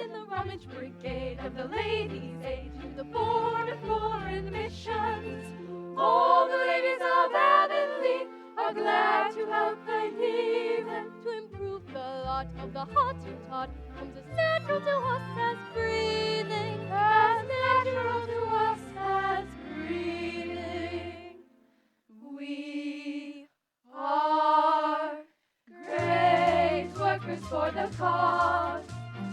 in the rummage brigade of the ladies' aid to the border foreign missions. All the ladies of Avonlea are glad to help the heathen to improve the lot of the Hottentot. Comes as natural to us as breathing, as natural to us as breathing. We are great workers for the cause,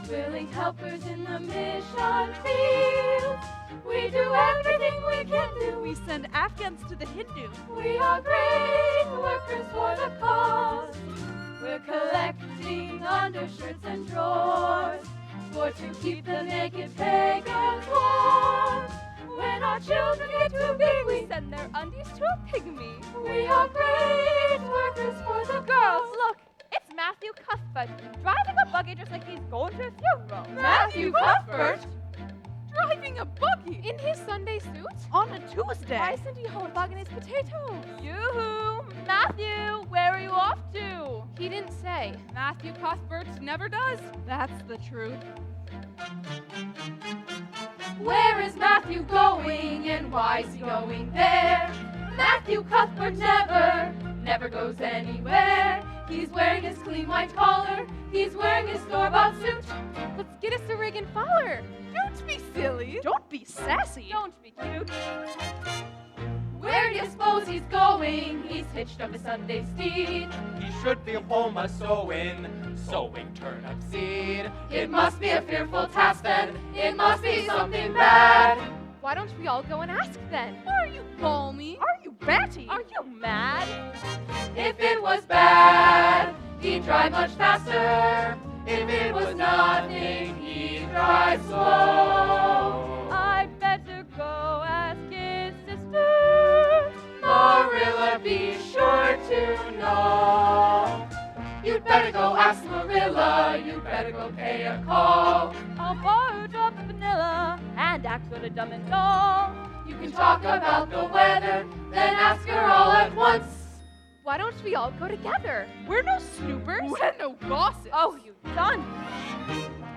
willing helpers in the mission field. We do everything we can do. We send Afghans to the Hindu. We are great workers for the cause. We're collecting undershirts and drawers for to keep the naked pagans warm. When our children get too big, we send their undies to a pygmy. We are great workers for the Girls, look, it's Matthew Cuthbert, driving a buggy just like he's going to a funeral. Matthew Cuthbert? Driving a buggy? In his Sunday suit? On a Tuesday? Why isn't he home bugging his potatoes? Yoo-hoo! Matthew, where are you off to? He didn't say. Matthew Cuthbert never does. That's the truth. Where is Matthew going, and why is he going there? Matthew Cuthbert never goes anywhere. He's wearing his clean white collar, he's wearing his store-bought suit. Let's get us a rig and follow. Don't be silly. Don't be sassy. Don't be cute. Where do you suppose he's going? He's hitched up his Sunday steed. He should be home a-sowing turnip seed. It must be a fearful task then, it must be something bad. Why don't we all go and ask then? Are you balmy? Are you batty? Are you mad? If it was bad, he'd drive much faster. If it was nothing, he'd drive slow. I'd better go ask his sister. Marilla, be sure to know. You'd better go ask Marilla, you'd better go pay a call. I'll borrow a drop of vanilla and act sort of dumb and dull. You can talk about the weather, then ask her all at once. Why don't we all go together? We're no snoopers. We're no gossips. Oh, you done.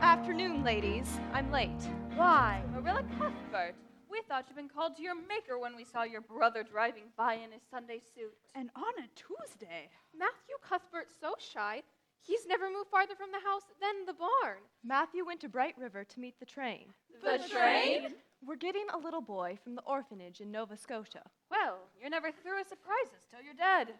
Afternoon, ladies. I'm late. Why, Marilla Cuthbert, we thought you'd been called to your maker when we saw your brother driving by in his Sunday suit. And on a Tuesday. Matthew Cuthbert's so shy, he's never moved farther from the house than the barn. Matthew went to Bright River to meet the train. The train? We're getting a little boy from the orphanage in Nova Scotia. Well, you're never through with surprises till you're dead.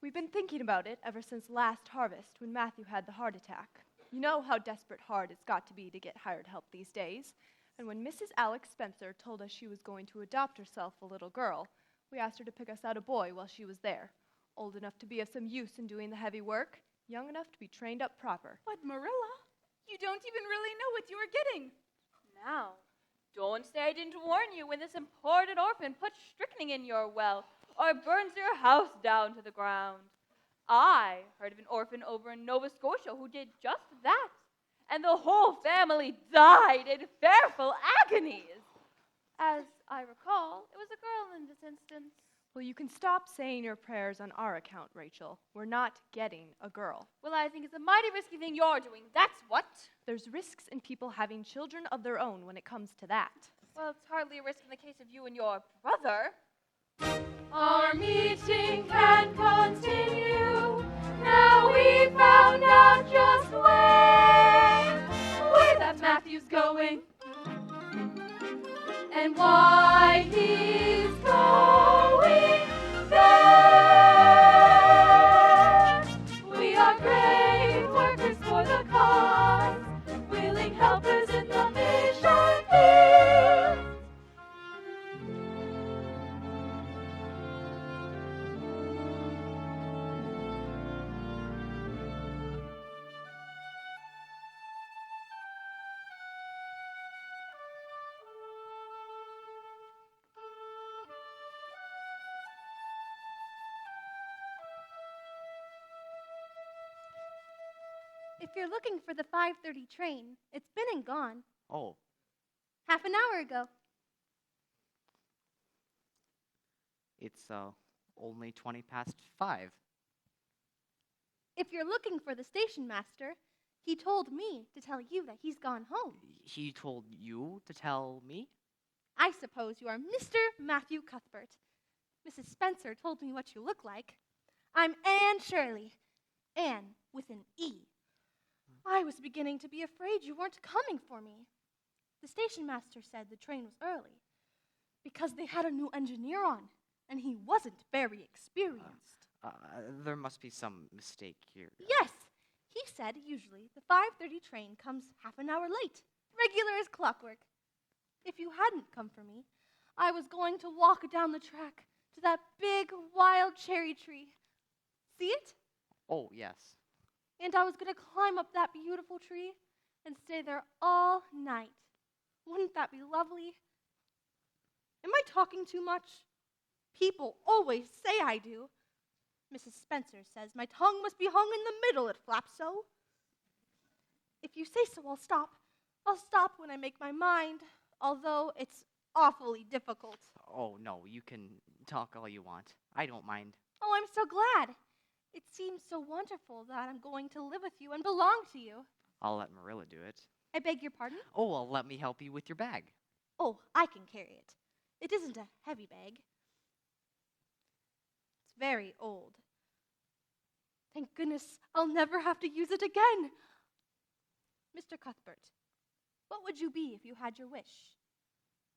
We've been thinking about it ever since last harvest when Matthew had the heart attack. You know how desperate hard it's got to be to get hired help these days. And when Mrs. Alex Spencer told us she was going to adopt herself a little girl, we asked her to pick us out a boy while she was there. Old enough to be of some use in doing the heavy work, young enough to be trained up proper. But Marilla, you don't even really know what you were getting. Now, don't say I didn't warn you when this imported orphan puts strychnine in your well or burns your house down to the ground. I heard of an orphan over in Nova Scotia who did just that, and the whole family died in fearful agonies. As I recall, it was a girl in this instance. Well, you can stop saying your prayers on our account, Rachel. We're not getting a girl. Well, I think it's a mighty risky thing you're doing, that's what. There's risks in people having children of their own when it comes to that. Well, it's hardly a risk in the case of you and your brother. Our meeting can continue. Now we found out just where that Matthew's going and why he's going there. We are great workers for the cause, willing helpers in the mission field. If you're looking for the 5:30 train, it's been and gone. Oh, Half an hour ago. it's only 20 past 5. If you're looking for the station master, He told me to tell you that he's gone home. He told you to tell me? I suppose you are Mr. Matthew Cuthbert. Mrs. Spencer told me what you look like. I'm Anne Shirley. Anne with an E. I was beginning to be afraid you weren't coming for me. The station master said the train was early because they had a new engineer on, and he wasn't very experienced. There must be some mistake here. Yes, he said usually the 5:30 train comes half an hour late, regular as clockwork. If you hadn't come for me, I was going to walk down the track to that big wild cherry tree. See it? Oh, yes. And I was going to climb up that beautiful tree and stay there all night. Wouldn't that be lovely? Am I talking too much? People always say I do. Mrs. Spencer says my tongue must be hung in the middle, it flaps so. If you say so, I'll stop. I'll stop when I make my mind, although it's awfully difficult. Oh, no, you can talk all you want. I don't mind. Oh, I'm so glad. It seems so wonderful that I'm going to live with you and belong to you. I'll let Marilla do it. I beg your pardon? Oh, well, let me help you with your bag. Oh, I can carry it. It isn't a heavy bag. It's very old. Thank goodness I'll never have to use it again. Mr. Cuthbert, what would you be if you had your wish?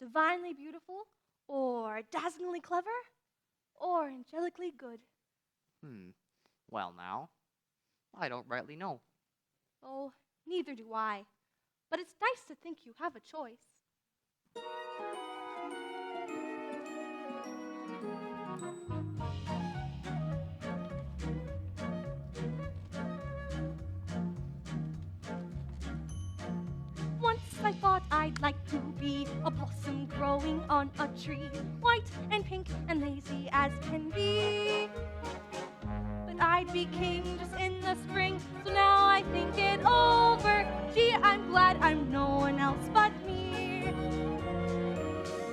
Divinely beautiful, or dazzlingly clever, or angelically good? Well, now, I don't rightly know. Oh, neither do I. But it's nice to think you have a choice. Once I thought I'd like to be a blossom growing on a tree, white and pink and lazy as can be. But I became just in the spring, so now I think it over. Gee, I'm glad I'm no one else but me.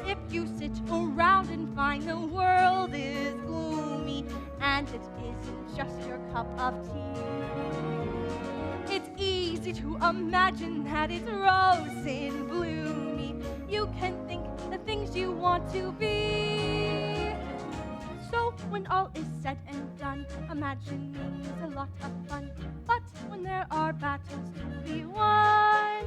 If you sit around and find the world is gloomy and it isn't just your cup of tea, it's easy to imagine that it's rose and bloomy. You can think the things you want to be. So when all is said and done, imagining is a lot of fun. But when there are battles to be won,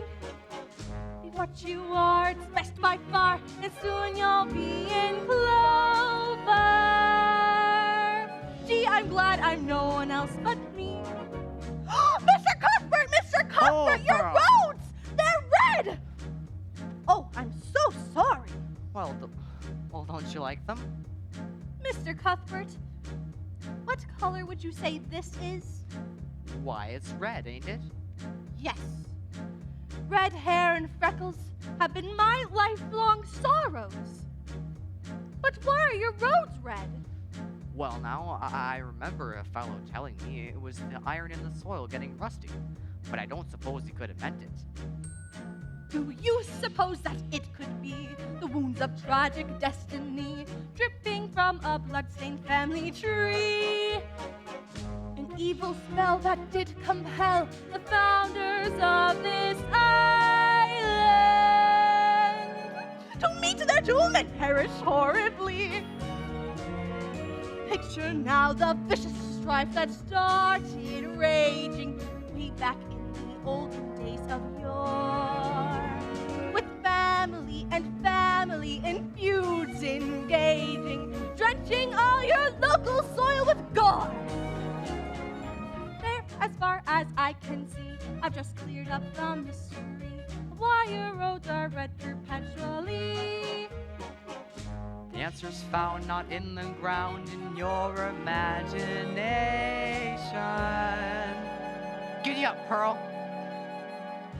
be what you are, it's best by far, and soon you'll be in clover. Gee, I'm glad I'm no one else but me. Mr. Cuthbert! Mr. Cuthbert, your roads! They're red! Oh, I'm so sorry. Well, don't you like them? Mr. Cuthbert, what color would you say this is? Why, it's red, ain't it? Yes. Red hair and freckles have been my lifelong sorrows. But why are your roads red? Well, now, I remember a fellow telling me it was the iron in the soil getting rusty, but I don't suppose he could have meant it. Do you suppose that it could be the wounds of tragic destiny dripping from a blood-stained family tree? An evil spell that did compel the founders of this island to meet their doom and perish horribly. Picture now the vicious strife that started raging way back in the olden days of yore, with family and feuds engaging, drenching all your local soil with gore. There, as far as I can see, I've just cleared up the mystery of why your roads are red perpetually. The answer's found not in the ground, in your imagination. Giddy up, Pearl.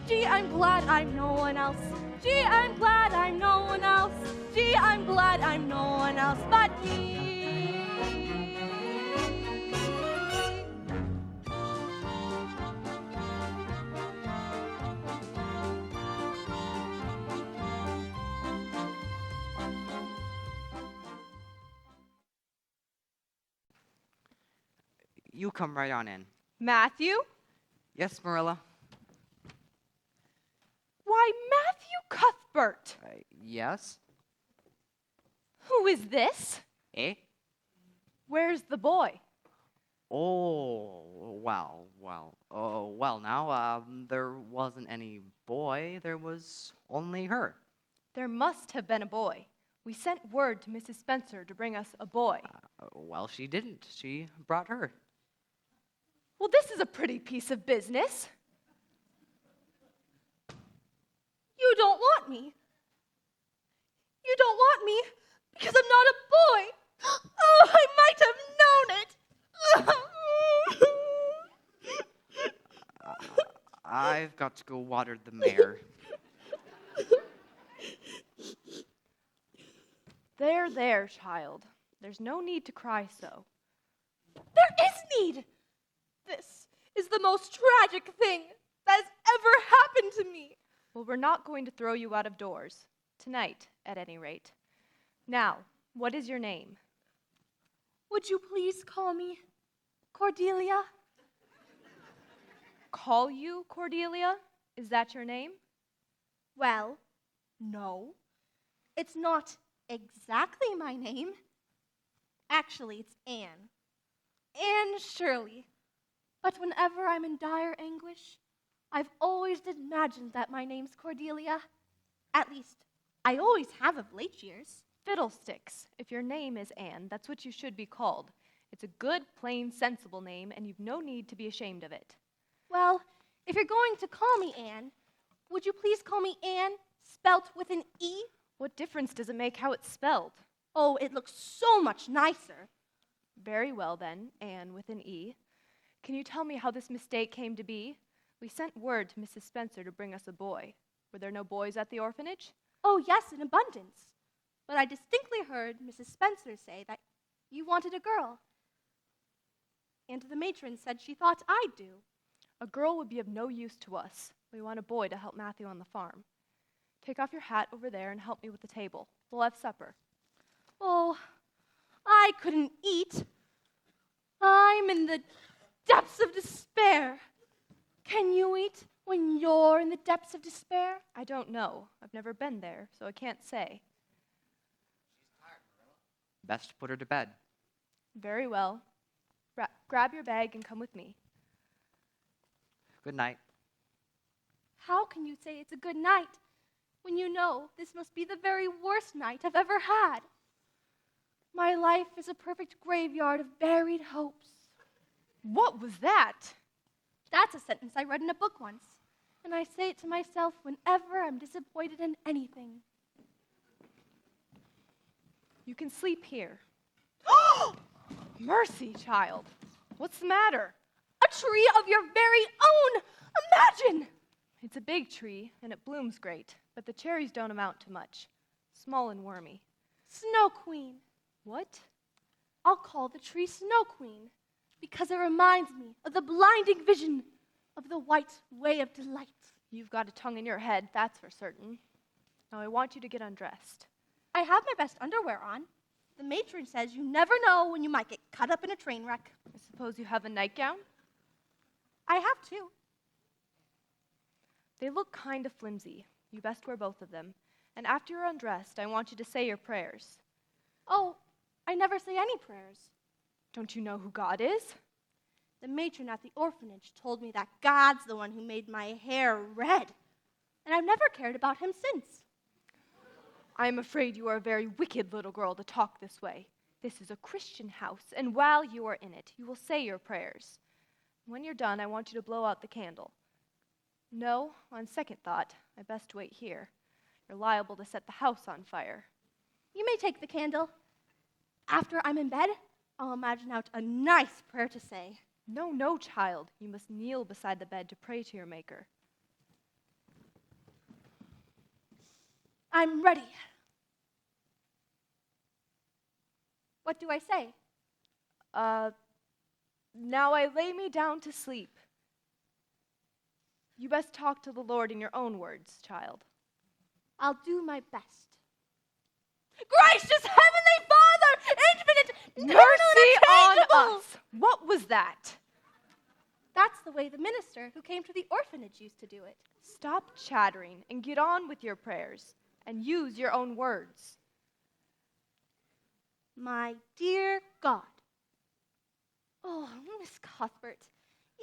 Gee, I'm glad I'm no one else. Gee, I'm glad I'm no one else. Gee, I'm glad I'm no one else but me. You come right on in. Matthew? Yes, Marilla? Why, Matthew Cuthbert! Yes? Who is this? Eh? Where's the boy? Oh, well now, there wasn't any boy, there was only her. There must have been a boy. We sent word to Mrs. Spencer to bring us a boy. Well, she didn't. She brought her. Well, this is a pretty piece of business. You don't want me. You don't want me because I'm not a boy. Oh, I might have known it. I've got to go water the mare. There, child. There's no need to cry so. There is need. This is the most tragic thing that has ever happened to me. Well, we're not going to throw you out of doors. Tonight, at any rate. Now, what is your name? Would you please call me Cordelia? Call you Cordelia? Is that your name? Well, no. It's not exactly my name. Actually, it's Anne. Anne Shirley. But whenever I'm in dire anguish, I've always imagined that my name's Cordelia. At least, I always have of late years. Fiddlesticks. If your name is Anne, that's what you should be called. It's a good, plain, sensible name, and you've no need to be ashamed of it. Well, if you're going to call me Anne, would you please call me Anne, spelt with an E? What difference does it make how it's spelled? Oh, it looks so much nicer. Very well, then, Anne with an E. Can you tell me how this mistake came to be? We sent word to Mrs. Spencer to bring us a boy. Were there no boys at the orphanage? Oh, yes, in abundance. But I distinctly heard Mrs. Spencer say that you wanted a girl. And the matron said she thought I'd do. A girl would be of no use to us. We want a boy to help Matthew on the farm. Take off your hat over there and help me with the table. We'll have supper. Oh, I couldn't eat. I'm in the depths of despair. Can you eat when you're in the depths of despair? I don't know. I've never been there, so I can't say. Best put her to bed. Very well. Grab your bag and come with me. Good night. How can you say it's a good night when you know this must be the very worst night I've ever had? My life is a perfect graveyard of buried hopes. What was that? That's a sentence I read in a book once, and I say it to myself whenever I'm disappointed in anything. You can sleep here. Mercy, child. What's the matter? A tree of your very own! Imagine! It's a big tree, and it blooms great, but the cherries don't amount to much. Small and wormy. Snow Queen. What? I'll call the tree Snow Queen because it reminds me of the blinding vision of the white way of delight. You've got a tongue in your head, that's for certain. Now I want you to get undressed. I have my best underwear on. The matron says you never know when you might get cut up in a train wreck. I suppose you have a nightgown? I have two. They look kind of flimsy. You best wear both of them. And after you're undressed, I want you to say your prayers. Oh, I never say any prayers. Don't you know who God is? The matron at the orphanage told me that God's the one who made my hair red. And I've never cared about him since. I am afraid you are a very wicked little girl to talk this way. This is a Christian house, and while you are in it, you will say your prayers. When you're done, I want you to blow out the candle. No, on second thought, I best wait here. You're liable to set the house on fire. You may take the candle. After I'm in bed, I'll imagine out a nice prayer to say. No, child. You must kneel beside the bed to pray to your Maker. I'm ready. What do I say? Now I lay me down to sleep. You best talk to the Lord in your own words, child. I'll do my best. Gracious Heavenly Father, infinite, Mercy on unattainable. us! What was that? That's the way the minister who came to the orphanage used to do it. Stop chattering and get on with your prayers and use your own words. My dear God. Oh, Miss Cuthbert,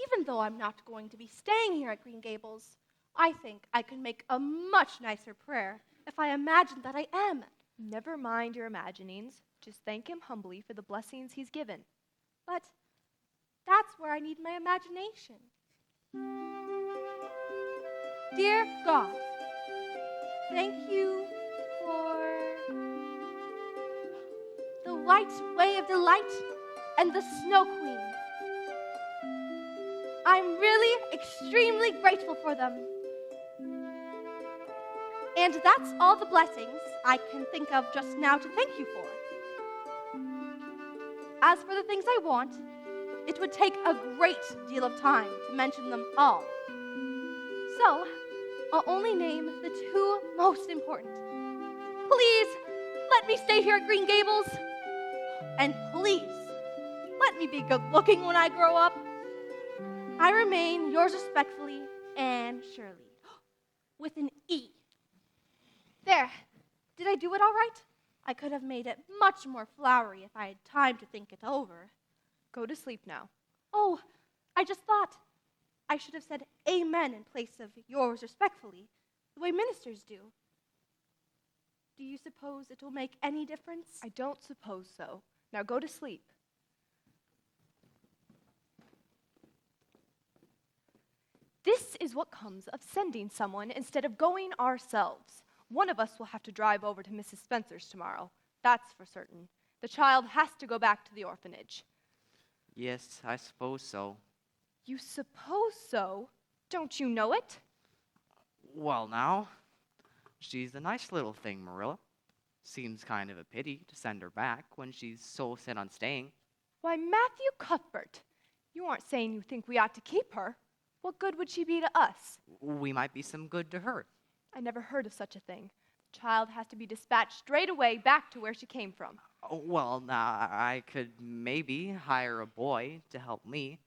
even though I'm not going to be staying here at Green Gables, I think I could make a much nicer prayer if I imagined that I am. Never mind your imaginings. Just thank him humbly for the blessings he's given. But that's where I need my imagination. Dear God, thank you for the white way of delight and the Snow Queen. I'm really extremely grateful for them. And that's all the blessings I can think of just now to thank you for. As for the things I want, it would take a great deal of time to mention them all. So, I'll only name the two most important. Please, let me stay here at Green Gables. And please, let me be good-looking when I grow up. I remain yours respectfully, Anne Shirley. With an E. There. Did I do it all right? I could have made it much more flowery if I had time to think it over. Go to sleep now. Oh, I just thought I should have said amen in place of yours respectfully, the way ministers do. Do you suppose it will make any difference? I don't suppose so. Now go to sleep. This is what comes of sending someone instead of going ourselves. One of us will have to drive over to Mrs. Spencer's tomorrow. That's for certain. The child has to go back to the orphanage. Yes, I suppose so. You suppose so? Don't you know it? Well, now, she's a nice little thing, Marilla. Seems kind of a pity to send her back when she's so set on staying. Why, Matthew Cuthbert, you aren't saying you think we ought to keep her. What good would she be to us? We might be some good to her. I never heard of such a thing. The child has to be dispatched straight away back to where she came from. Oh, well, now, I could maybe hire a boy to help me,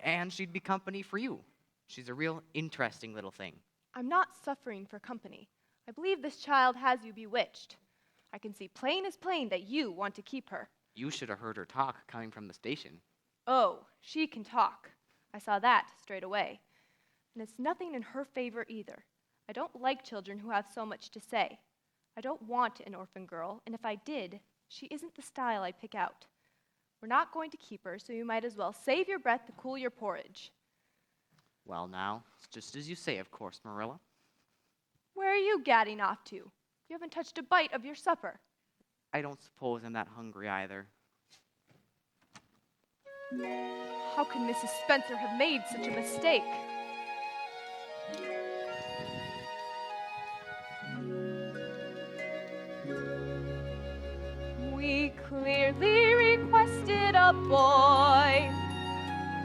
and she'd be company for you. She's a real interesting little thing. I'm not suffering for company. I believe this child has you bewitched. I can see plain as plain that you want to keep her. You should have heard her talk coming from the station. Oh, she can talk. I saw that straight away. And it's nothing in her favor either. I don't like children who have so much to say. I don't want an orphan girl, and if I did, she isn't the style I'd pick out. We're not going to keep her, so you might as well save your breath to cool your porridge. Well, now, it's just as you say, of course, Marilla. Where are you gadding off to? You haven't touched a bite of your supper. I don't suppose I'm that hungry either. How can Mrs. Spencer have made such a mistake? We clearly requested a boy.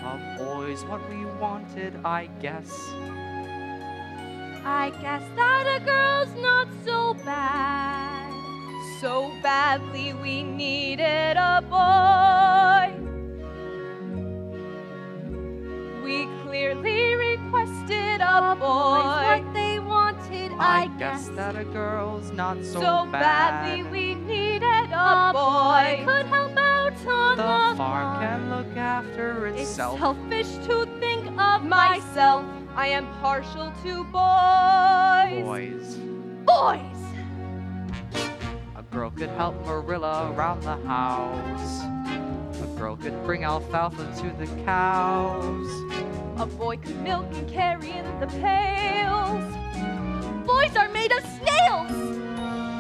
A boy's what we wanted, I guess. I guess that a girl's not so bad. So badly we needed a boy. We clearly requested a boy. What they wanted, I guess that a girl's not so, So badly we needed a boy. could help out on The farm can look after It's itself. selfish to think of Myself, I am partial to boys. Boys. boys. A girl could help Marilla around the house. A girl could bring alfalfa to the cows. A boy could milk and carry in the pails. Boys are made of snails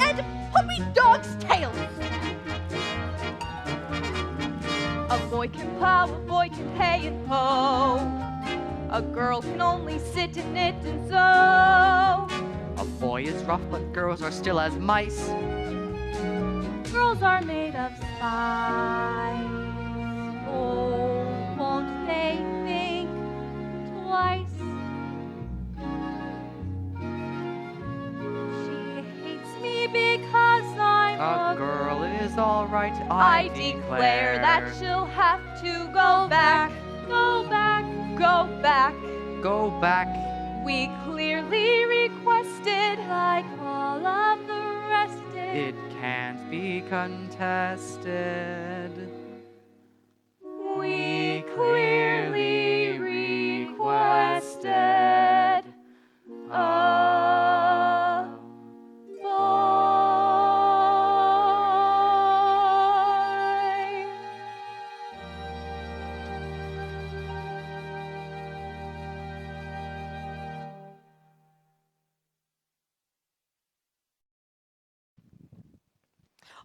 and puppy dogs' tails. A boy can plow, a boy can hay and hoe. A girl can only sit and knit and sew. A boy is rough, but girls are still as mice. Girls are made of spice. Oh, won't they think twice? She hates me because I'm A girl is alright, I declare that she'll have to go back. Go back. go back. Go back. We clearly requested, like all of the rest It can't be contested. we clearly requested a boy.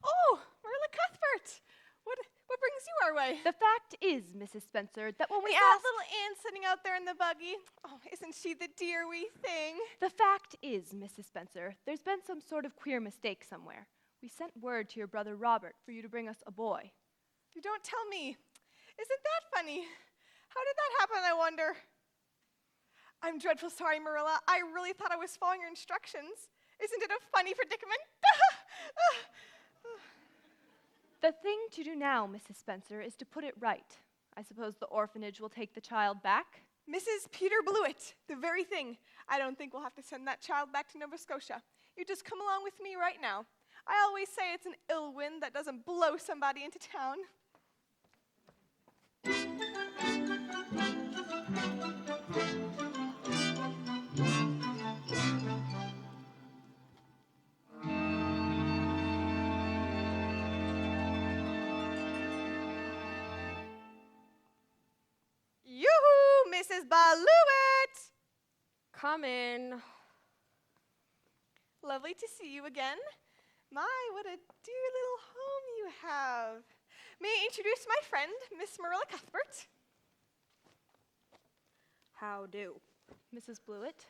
Oh, Marilla Cuthbert! What brings you our way? The fact is, Mrs. Spencer, that when we Is that asked... little Anne sitting out there in the buggy? Oh, isn't she the dear wee thing? The fact is, Mrs. Spencer, there's been some sort of queer mistake somewhere. We sent word to your brother Robert for you to bring us a boy. You don't tell me. Isn't that funny? How did that happen, I wonder? I'm dreadful sorry, Marilla. I really thought I was following your instructions. Isn't it a funny predicament? The thing to do now, Mrs. Spencer, is to put it right. I suppose the orphanage will take the child back? Mrs. Peter Blewett, the very thing. I don't think we'll have to send that child back to Nova Scotia. You just come along with me right now. I always say it's an ill wind that doesn't blow somebody into town. Yoo-hoo, Mrs. Blewett! Come in. Lovely to see you again. My, what a dear little home you have. May I introduce my friend, Miss Marilla Cuthbert? How do? Mrs. Blewett?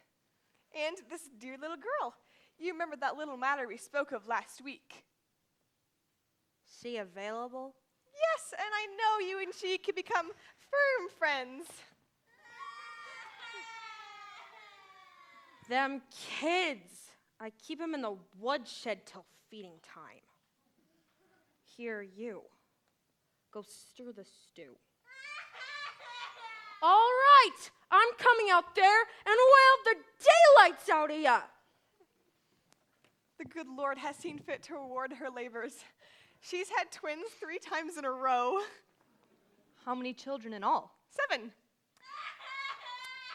And this dear little girl. You remember that little matter we spoke of last week? She available? Yes, and I know you and she could become firm friends. Them kids. I keep them in the woodshed till feeding time. Here, you. Go stir the stew. All right, I'm coming out there and wail the daylights out of ya. The good Lord has seen fit to reward her labors. She's had twins 3 times in a row. How many children in all? 7.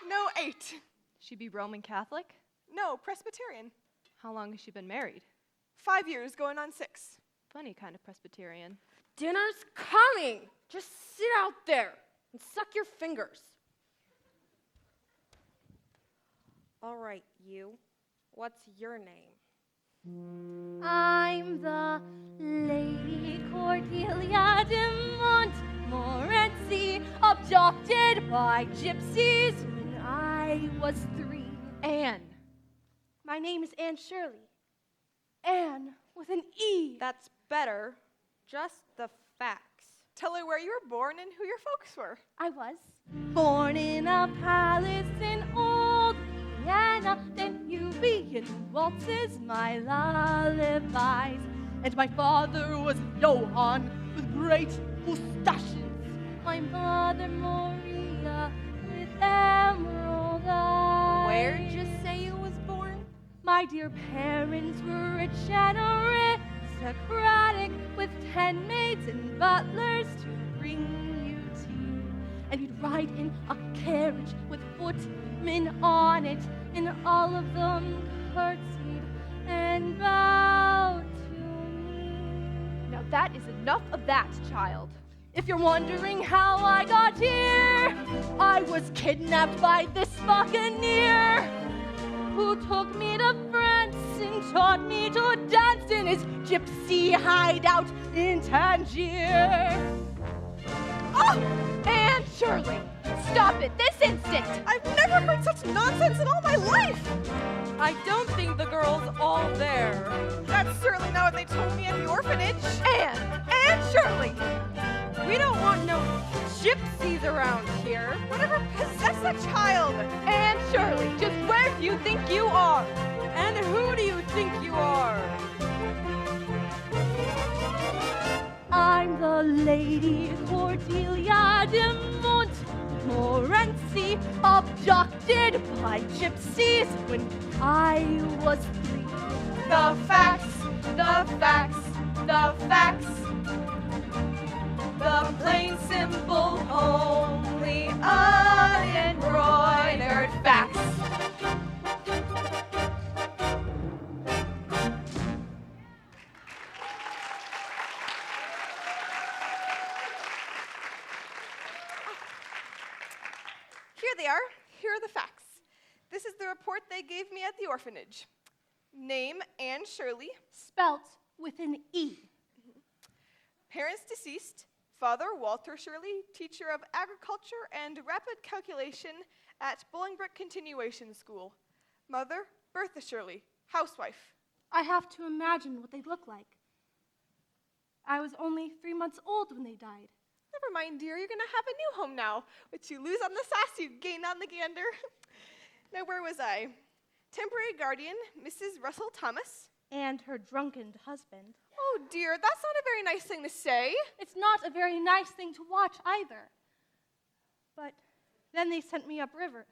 No, 8. She be Roman Catholic? No, Presbyterian. How long has she been married? 5 years, going on 6. Funny kind of Presbyterian. Dinner's coming. Just sit out there and suck your fingers. All right, you. What's your name? I'm the Lady Cordelia de Montmorency, adopted by gypsies when I was 3. Anne. My name is Anne Shirley. Anne with an E. That's better. Just the facts. Tell her where you were born and who your folks were. I was born in a palace in old Vienna, then Nubian waltzes my lullabies. And my father was Johann with great mustaches. My mother Maria with emerald eyes. Where'd you say you was born? My dear parents were rich and aristocratic, with 10 maids and butlers to bring you tea. And you'd ride in a carriage with footmen on it, and all of them curtsied and bowed to me. Now that is enough of that, child. If you're wondering how I got here, I was kidnapped by this buccaneer who took me to France and taught me to dance in his gypsy hideout in Tangier. Oh! Anne Shirley! Stop it this instant! I've never heard such nonsense in all my life! I don't think the girl's all there. That's certainly not what they told me at the orphanage. Anne Shirley! We don't want no gypsies around here. Whatever possessed that child? Anne Shirley, just where do you think you are? And who do you think you are? I'm the Lady Cordelia de Montmorency, abducted by gypsies when I was 3. The facts, the facts, the facts. The plain, simple, homely, unembroidered facts. Here they are. Here are the facts. This is the report they gave me at the orphanage. Name, Anne Shirley. Spelt with an E. Parents deceased. Father, Walter Shirley, teacher of agriculture and rapid calculation at Bolingbroke Continuation School. Mother, Bertha Shirley, housewife. I have to imagine what they look like. I was only 3 months old when they died. Never mind, dear, you're going to have a new home now. What you lose on the sass, you gain on the gander. Now, where was I? Temporary guardian, Mrs. Russell Thomas. And her drunken husband. Oh, dear, that's not a very nice thing to say. It's not a very nice thing to watch either. But then they sent me upriver.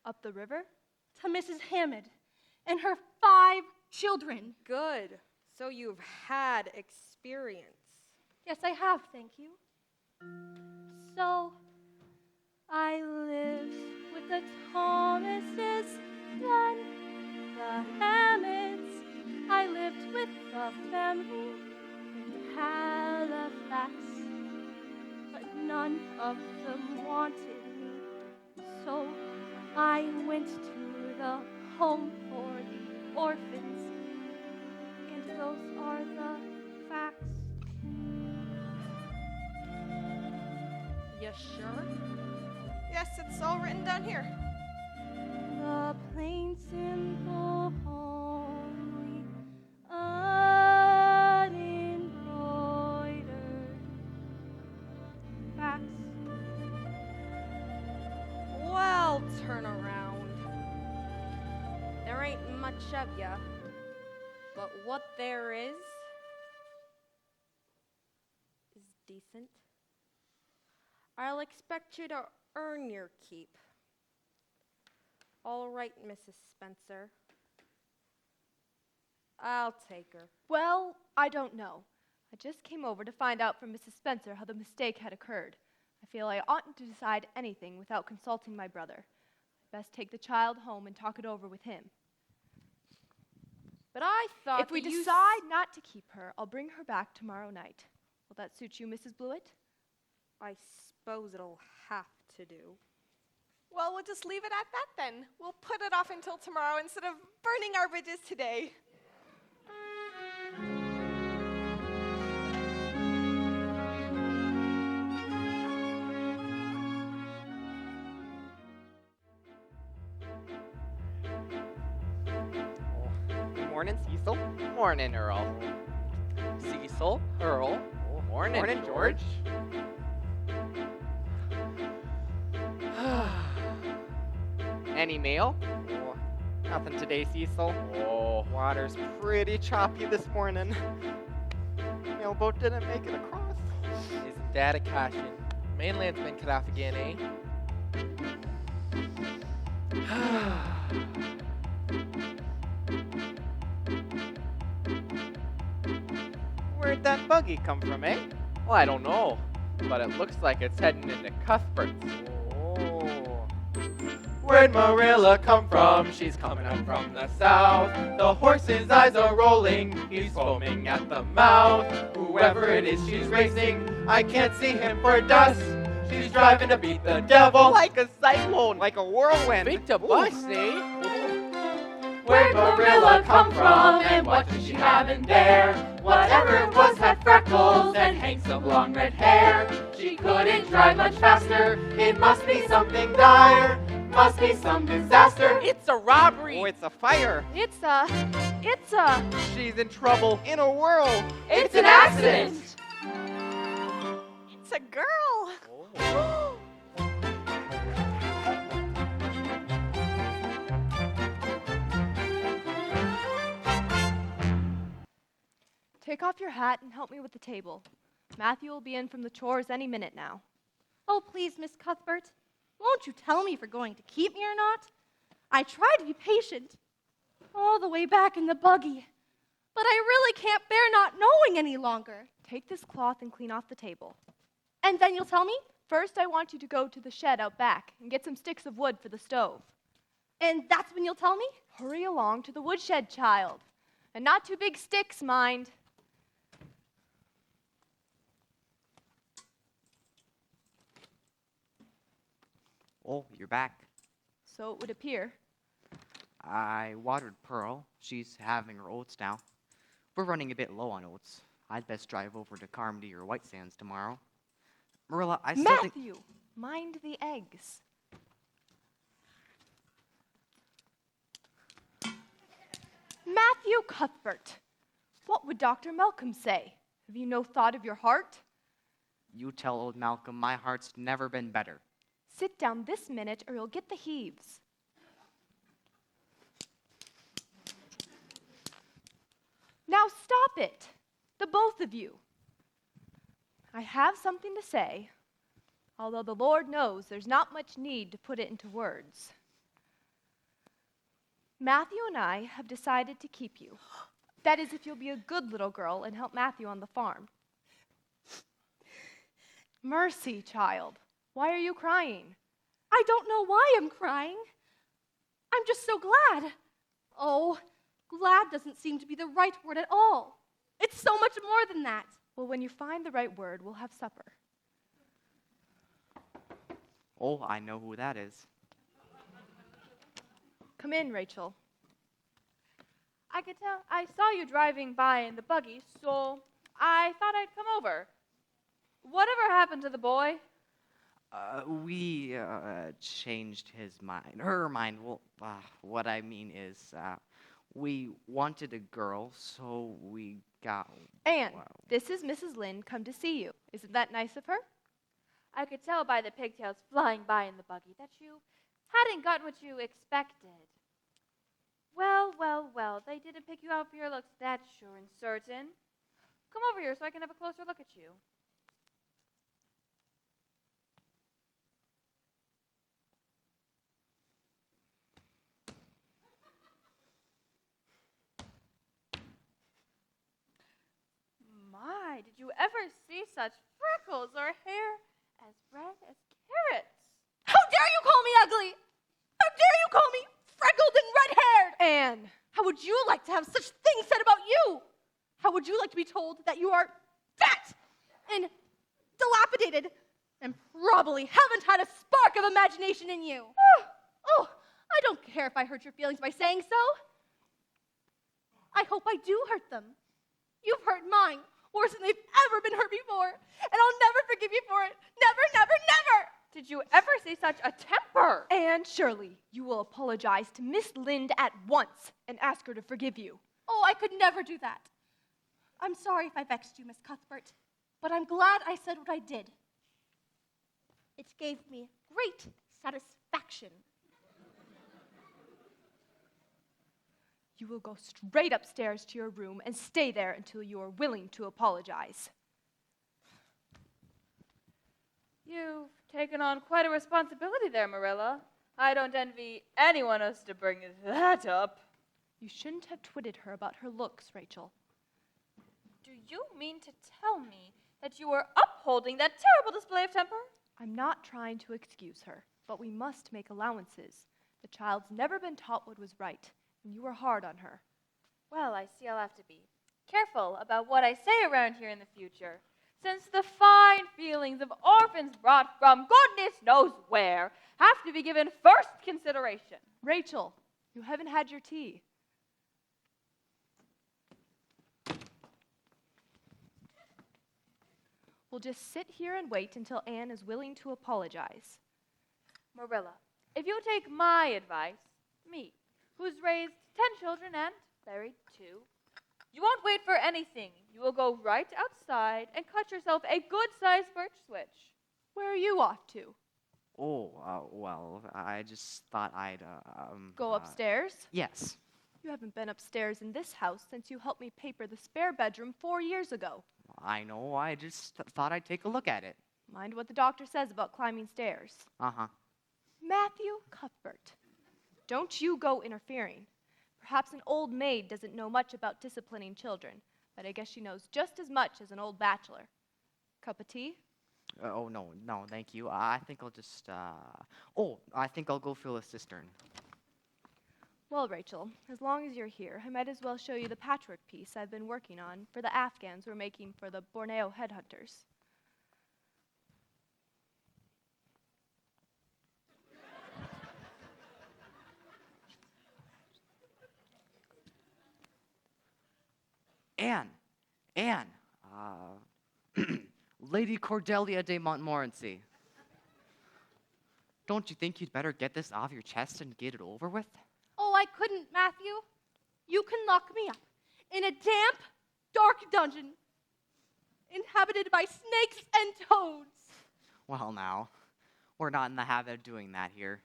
Up the river? To Mrs. Hammond and her 5 children. Good. So you've had experience. Yes, I have, thank you. So, I lived with the Thomases, then the Hammonds. I lived with the family in Halifax, but none of them wanted me. So, I went to the home for the orphans, and those are the facts. You sure? Yes, it's all written down here. The plain, simple, homely, unembroidered facts. Well, turn around. There ain't much of ya, but what there is decent. I'll expect you to earn your keep. All right, Mrs. Spencer. I'll take her. Well, I don't know. I just came over to find out from Mrs. Spencer how the mistake had occurred. I feel I oughtn't to decide anything without consulting my brother. Best take the child home and talk it over with him. But I thought If we that you decide not to keep her, I'll bring her back tomorrow night. Will that suit you, Mrs. Blewett? I suppose it'll have to do. Well, we'll just leave it at that then. We'll put it off until tomorrow instead of burning our bridges today. Morning, Cecil. Morning, Earl. Cecil, Earl. Morning, George. Any mail? Oh, nothing today, Cecil. Oh, water's pretty choppy this morning. Mailboat didn't make it across. Isn't that a caution? Mainland's been cut off again, eh? Where'd that buggy come from, eh? Well, I don't know, but it looks like it's heading into Cuthbert's. Oh. Where'd Marilla come from? She's coming up from the south. The horse's eyes are rolling, he's foaming at the mouth. Whoever it is she's racing, I can't see him for dust. She's driving to beat the devil like a cyclone, like a whirlwind. Big to bust, eh? Where'd Marilla come from, and what did she have in there? Whatever it was had freckles and hanks of long red hair. She couldn't drive much faster, it must be something dire. Must be some disaster. It's a robbery. Oh, it's a fire. It's a... She's in trouble. In a whirl. It's an accident. It's a girl. Oh. Take off your hat and help me with the table. Matthew will be in from the chores any minute now. Oh, please, Miss Cuthbert. Won't you tell me if you're going to keep me or not? I tried to be patient all the way back in the buggy, but I really can't bear not knowing any longer. Take this cloth and clean off the table. And then you'll tell me? First, I want you to go to the shed out back and get some sticks of wood for the stove. And that's when you'll tell me? Hurry along to the woodshed, child. And not too big sticks, mind. Oh, you're back. So it would appear. I watered Pearl. She's having her oats now. We're running a bit low on oats. I'd best drive over to Carmody or White Sands tomorrow. Marilla, I still think... Matthew, mind the eggs. Matthew Cuthbert, what would Dr. Malcolm say? Have you no thought of your heart? You tell old Malcolm my heart's never been better. Sit down this minute or you'll get the heaves. Now stop it, the both of you. I have something to say, although the Lord knows there's not much need to put it into words. Matthew and I have decided to keep you. That is, if you'll be a good little girl and help Matthew on the farm. Mercy, child. Why are you crying? I don't know why I'm crying. I'm just so glad. Oh, glad doesn't seem to be the right word at all. It's so much more than that. Well, when you find the right word, we'll have supper. Oh, I know who that is. Come in, Rachel. I could tell I saw you driving by in the buggy, so I thought I'd come over. Whatever happened to the boy? We changed his mind. Her mind. Well, what I mean is, we wanted a girl, so we got... Anne, this is Mrs. Lynde come to see you. Isn't that nice of her? I could tell by the pigtails flying by in the buggy that you hadn't gotten what you expected. Well, well, well, they didn't pick you out for your looks, that's sure and certain. Come over here so I can have a closer look at you. My, did you ever see such freckles or hair as red as carrots? How dare you call me ugly? How dare you call me freckled and red-haired? Anne! How would you like to have such things said about you? How would you like to be told that you are fat and dilapidated and probably haven't had a spark of imagination in you? Oh, I don't care if I hurt your feelings by saying so. I hope I do hurt them. You've hurt mine worse than they've ever been hurt before, and I'll never forgive you for it. Never, never, never! Did you ever see such a temper? Anne Shirley, you will apologize to Miss Lynde at once and ask her to forgive you. Oh, I could never do that. I'm sorry if I vexed you, Miss Cuthbert, but I'm glad I said what I did. It gave me great satisfaction. You will go straight upstairs to your room and stay there until you are willing to apologize. You've taken on quite a responsibility there, Marilla. I don't envy anyone else to bring that up. You shouldn't have twitted her about her looks, Rachel. Do you mean to tell me that you were upholding that terrible display of temper? I'm not trying to excuse her, but we must make allowances. The child's never been taught what was right, and you were hard on her. Well, I see I'll have to be careful about what I say around here in the future, since the fine feelings of orphans brought from goodness knows where have to be given first consideration. Rachel, you haven't had your tea. We'll just sit here and wait until Anne is willing to apologize. Marilla, if you take my advice, me, who's raised 10 children and buried 2, you won't wait for anything. You will go right outside and cut yourself a good-sized birch switch. Where are you off to? Oh, well, I just thought I'd, Go upstairs? Yes. You haven't been upstairs in this house since you helped me paper the spare bedroom 4 years ago. I know, I just thought I'd take a look at it. Mind what the doctor says about climbing stairs. Uh-huh. Matthew Cuthbert, don't you go interfering. Perhaps an old maid doesn't know much about disciplining children, but I guess she knows just as much as an old bachelor. Cup of tea? Oh, no, thank you. I think I'll just, I think I'll go fill a cistern. Well, Rachel, as long as you're here, I might as well show you the patchwork piece I've been working on for the Afghans we're making for the Borneo headhunters. Anne, Lady Cordelia de Montmorency. Don't you think you'd better get this off your chest and get it over with? Oh, I couldn't, Matthew. You can lock me up in a damp, dark dungeon inhabited by snakes and toads. Well, now, we're not in the habit of doing that here.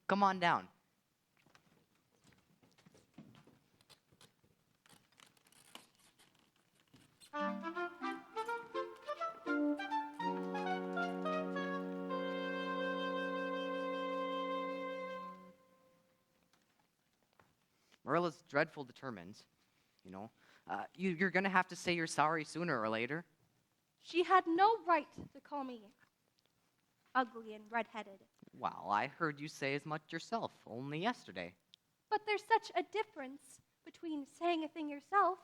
Come on down. Marilla's dreadful determined, you know. You're going to have to say you're sorry sooner or later. She had no right to call me ugly and redheaded. Well, I heard you say as much yourself only yesterday. But there's such a difference between saying a thing yourself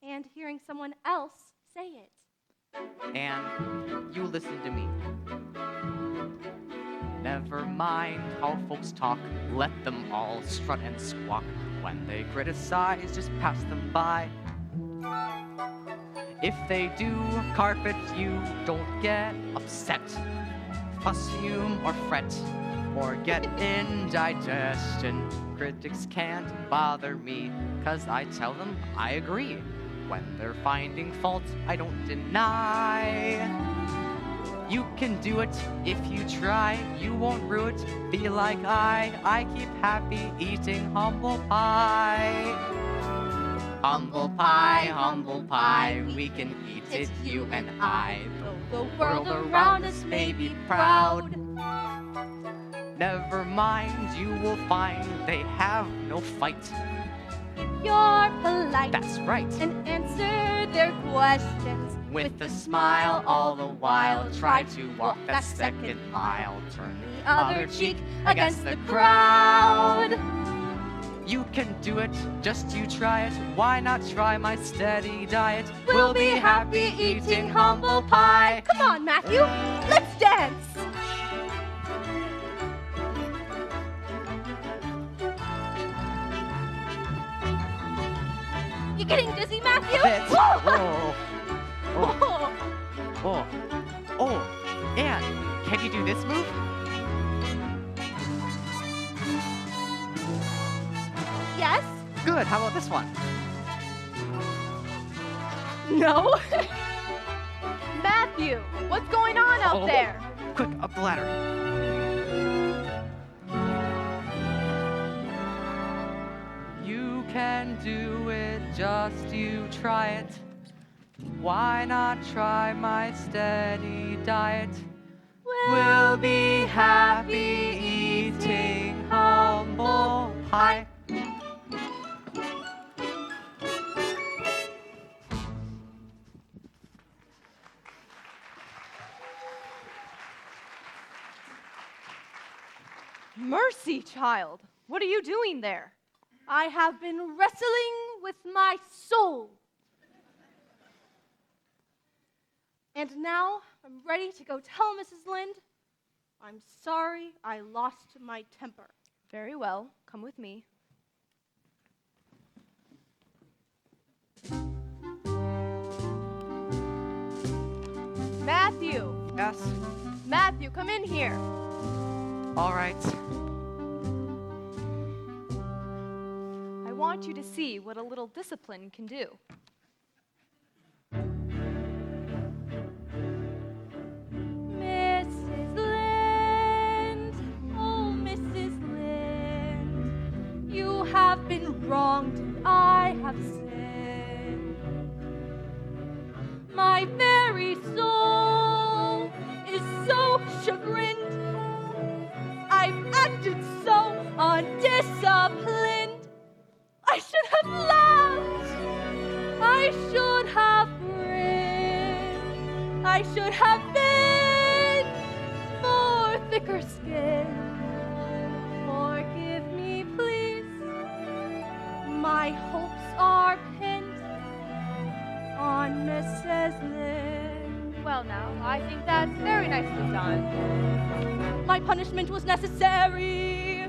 and hearing someone else say it. And you listen to me. Never mind how folks talk, let them all strut and squawk. When they criticize, just pass them by. If they do carpet you, don't get upset. Fuss, fume, or fret, or get indigestion. Critics can't bother me, 'cause I tell them I agree. When they're finding fault, I don't deny. You can do it if you try, you won't rue it. Be like I keep happy eating humble pie. Humble pie, we can eat it, you and I. Though the world around us may be proud. Never mind, you will find they have no fight. If you're polite, That's right. and answer their questions With a smile all the while, try to walk that second mile. Turn the other cheek against the crowd. You can do it, just you try it. Why not try my steady diet? We'll be happy eating humble pie. Come on, Matthew, let's dance. You getting dizzy, Matthew? A bit. Whoa. Whoa. Oh, Anne, can you do this move? Yes? Good, how about this one? No? Matthew, what's going on out there? Quick, up the ladder. You can do it, just you try it. Why not try my steady diet? We'll be happy eating humble pie. Mercy, child. What are you doing there? I have been wrestling with my soul. And now I'm ready to go tell Mrs. Lynde I'm sorry I lost my temper. Very well. Come with me. Matthew! Yes? Matthew, come in here. All right. I want you to see what a little discipline can do. Mrs. Lynde, oh Mrs. Lynde, you have been wronged and I have sinned. My very soul is so chagrined undisciplined. I should have laughed. I should have grinned. I should have been more thicker skinned. Forgive me, please. My hopes are pinned on Mrs. Lynn. Well, now, I think that's very nicely done. My punishment was necessary.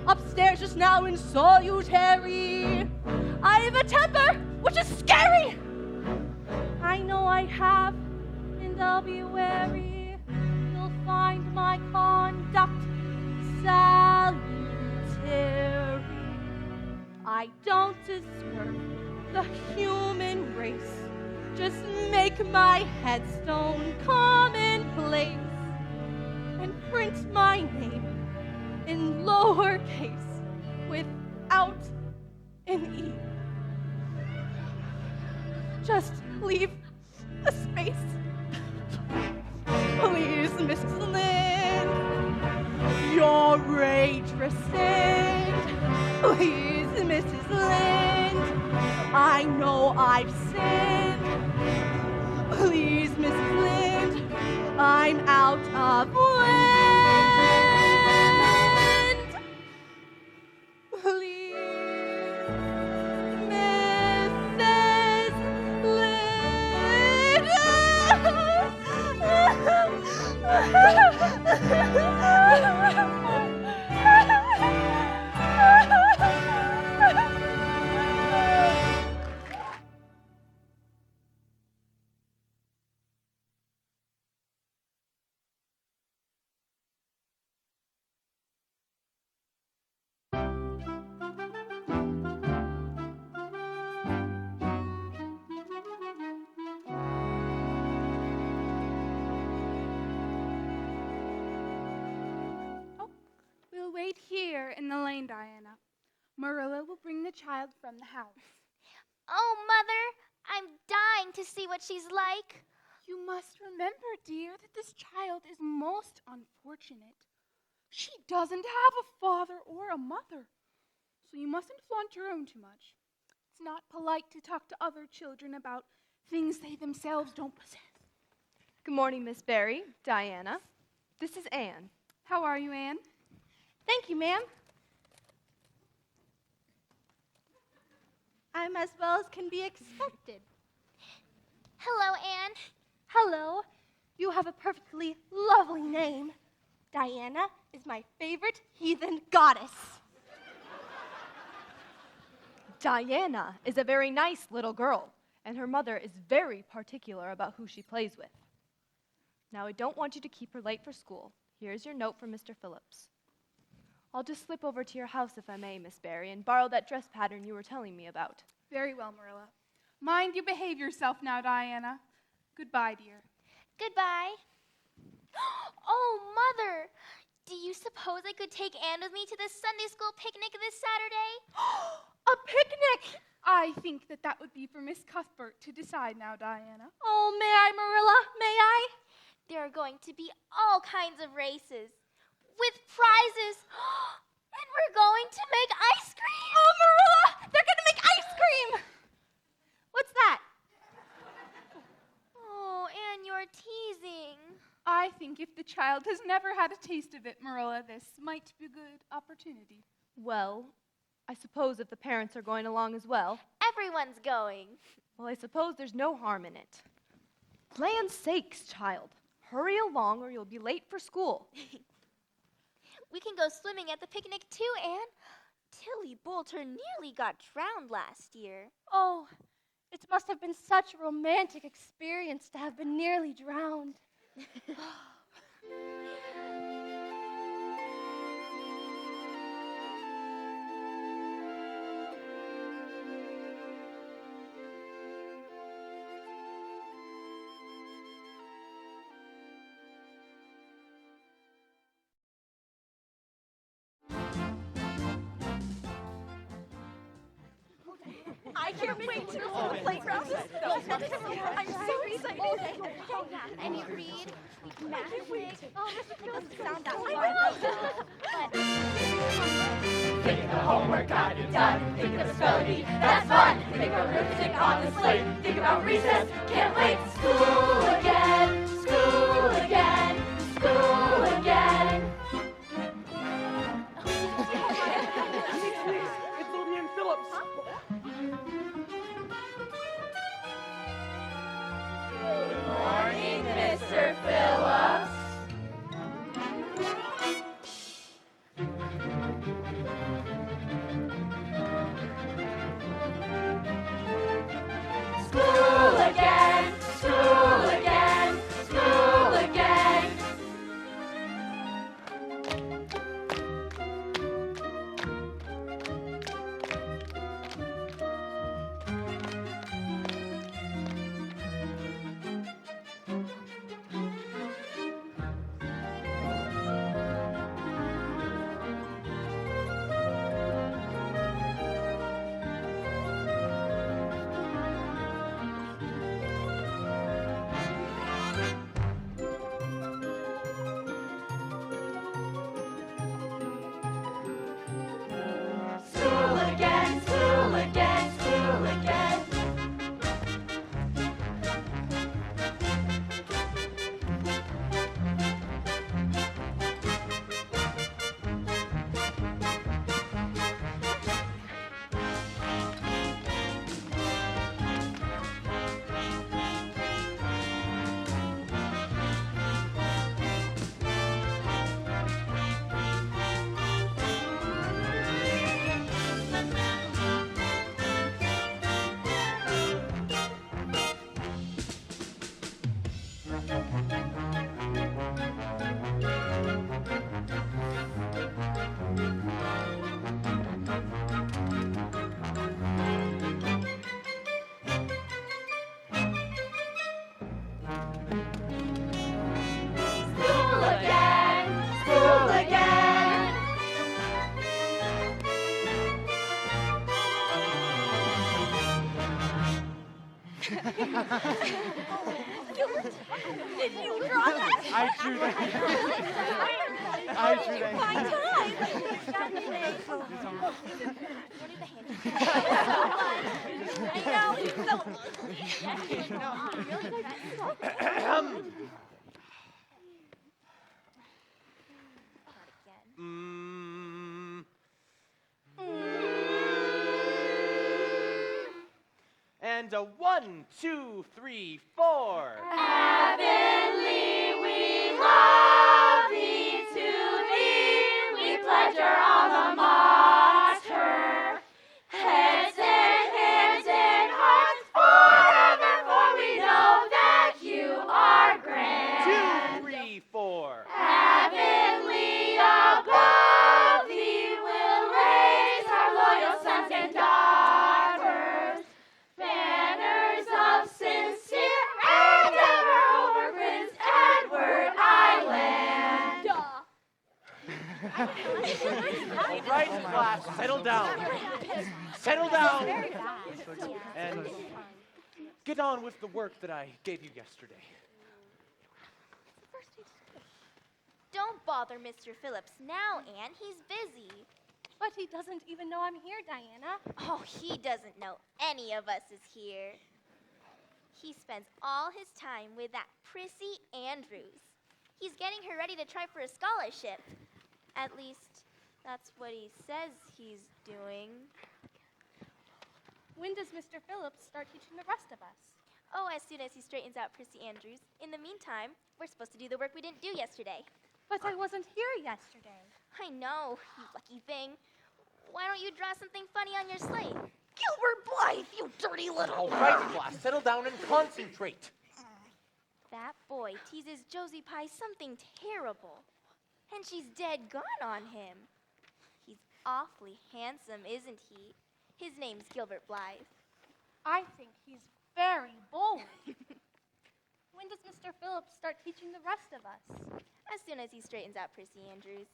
Upstairs just now in solitary. I have a temper which is scary. I know I have, and I'll be wary. You'll find my conduct salutary. I don't deserve the human race. Just make my headstone commonplace and print my name in lowercase without an E. Just leave a space. Please, Mrs. Lynn, your rage rescind. Please, Mrs. Lynn, I know I've sinned. Please, Mrs. Lynn, I'm out of wind. Please, Mrs. We'll wait here in the lane, Diana. Marilla will bring the child from the house. Oh, Mother, I'm dying to see what she's like. You must remember, dear, that this child is most unfortunate. She doesn't have a father or a mother, so you mustn't flaunt your own too much. It's not polite to talk to other children about things they themselves don't possess. Good morning, Miss Barry, Diana. This is Anne. How are you, Anne? Thank you, ma'am. I'm as well as can be expected. Hello, Anne. Hello. You have a perfectly lovely name. Diana is my favorite heathen goddess. Diana is a very nice little girl, and her mother is very particular about who she plays with. Now, I don't want you to keep her late for school. Here's your note from Mr. Phillips. I'll just slip over to your house, if I may, Miss Barry, and borrow that dress pattern you were telling me about. Very well, Marilla. Mind you behave yourself now, Diana. Goodbye, dear. Goodbye. Oh, Mother, do you suppose I could take Anne with me to the Sunday school picnic this Saturday? A picnic! I think that would be for Miss Cuthbert to decide now, Diana. Oh, may I, Marilla? May I? There are going to be all kinds of races with prizes. And we're going to make ice cream. Oh, Marilla! They're going to make ice cream! What's that? Oh, Anne, you're teasing. I think if the child has never had a taste of it, Marilla, this might be a good opportunity. Well, I suppose if the parents are going along as well. Everyone's going. Well, I suppose there's no harm in it. Land's sakes, child. Hurry along or you'll be late for school. We can go swimming at the picnic too, Anne. Tilly Boulter nearly got drowned last year. Oh, it must have been such a romantic experience to have been nearly drowned. I can't wait to go to the playground. I'm so excited. And you read magic. Oh, this doesn't sound that fun. Think of the homework got it done. Think of the spelling bee, that's fun. Think of arithmetic on the slate. Think about recess, can't wait. School again, school again, school again. It's Lillian Phillips. Good morning, Mr. Phillips. School again, school again, school again. School again, school again, school again. School again, school again. Did you draw that? I drew that. I drew that. Fine time. And a 1, 2, 3, 4. Avonlea, we love thee, to thee we pledge our alma mater. Heads and hands and hearts forever, for we know that you are grand. 2, 3, 4. Avonlea, above thee will raise our loyal sons and daughters, banners of sincere endeavor over Prince Edward Island. All right, class, settle down. Settle down. And get on with the work that I gave you yesterday. Don't bother Mr. Phillips now, Anne. He's busy. But he doesn't even know I'm here, Diana. Oh, he doesn't know any of us is here. He spends all his time with that Prissy Andrews. He's getting her ready to try for a scholarship. At least, that's what he says he's doing. When does Mr. Phillips start teaching the rest of us? Oh, as soon as he straightens out Prissy Andrews. In the meantime, we're supposed to do the work we didn't do yesterday. But I wasn't here yesterday. I know, you lucky thing. Why don't you draw something funny on your slate? Gilbert Blythe, you dirty little... All right, class, settle down and concentrate. That boy teases Josie Pye something terrible. And she's dead gone on him. He's awfully handsome, isn't he? His name's Gilbert Blythe. I think he's very bold. When does Mr. Phillips start teaching the rest of us? As soon as he straightens out Prissy Andrews.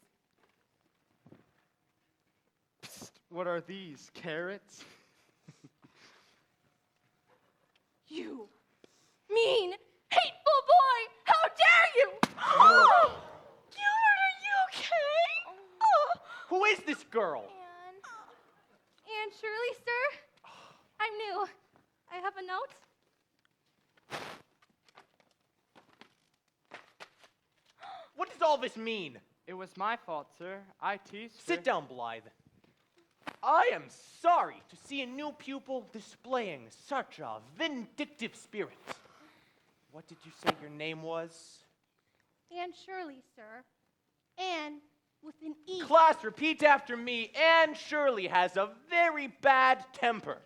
What are these, carrots? You mean, hateful boy! How dare you! Oh! Gilbert, are you okay? Oh. Who is this girl? Anne, Anne Shirley, sir. I'm new. I have a note. What does all this mean? It was my fault, sir. I teased her. Sit down, Blythe. I am sorry to see a new pupil displaying such a vindictive spirit. What did you say your name was? Anne Shirley, sir. Anne with an E. Class, repeat after me. Anne Shirley has a very bad temper.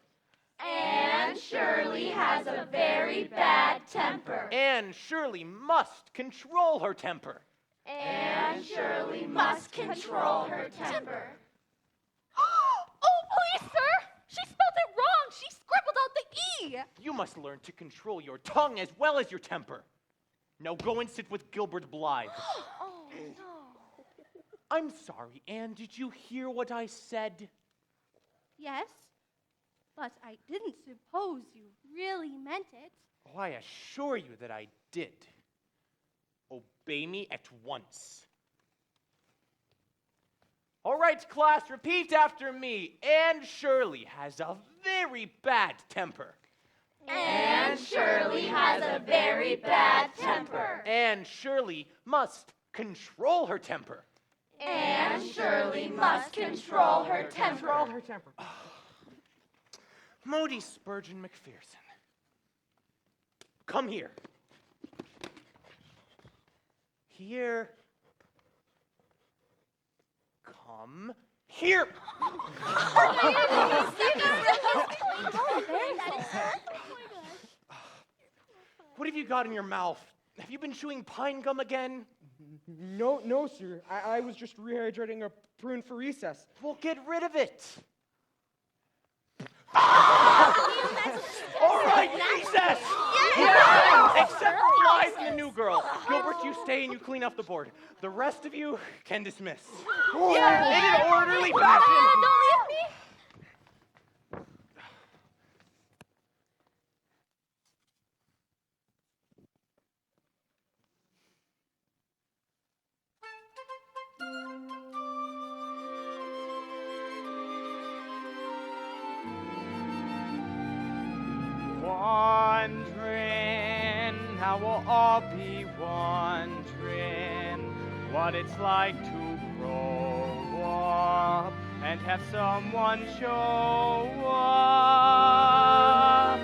Anne Shirley has a very bad temper. Anne Shirley must control her temper. Anne Shirley must control her temper. Oh, please, sir! She spelled it wrong! She scribbled out the E! You must learn to control your tongue as well as your temper. Now go and sit with Gilbert Blythe. Oh, no. I'm sorry, Anne. Did you hear what I said? Yes, but I didn't suppose you really meant it. Oh, I assure you that I did. Obey me at once. All right, class, repeat after me. Anne Shirley has a very bad temper. Anne Shirley has a very bad temper. Anne Shirley must control her temper. Anne Shirley must control her temper. Control her temper. Modi Spurgeon McPherson. Come here. Here. Come here. What have you got in your mouth? Have you been chewing pine gum again? No, sir. I was just rehydrating a prune for recess. Well, get rid of it. All right, recess! Yeah! Except for Blythe and the new girl. Gilbert, you stay and you clean up the board. The rest of you can dismiss. In an orderly fashion. Don't leave me! Wondering how we'll all be wondering what it's like to grow up and have someone show up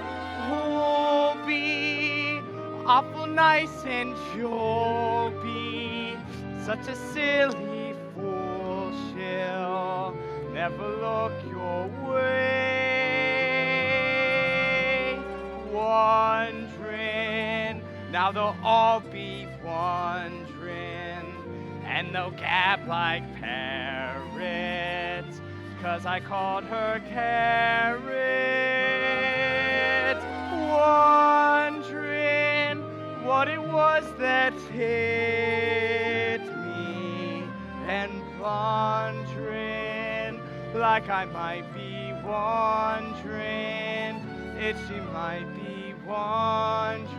who'll be awful nice and you'll be such a silly fool. She'll never look your way. Wondering, now they'll all be wondering, and they'll gab like parrots, 'cause I called her Carrot. Wondering what it was that hit me, and wondering like I might be wondering if she might be wondering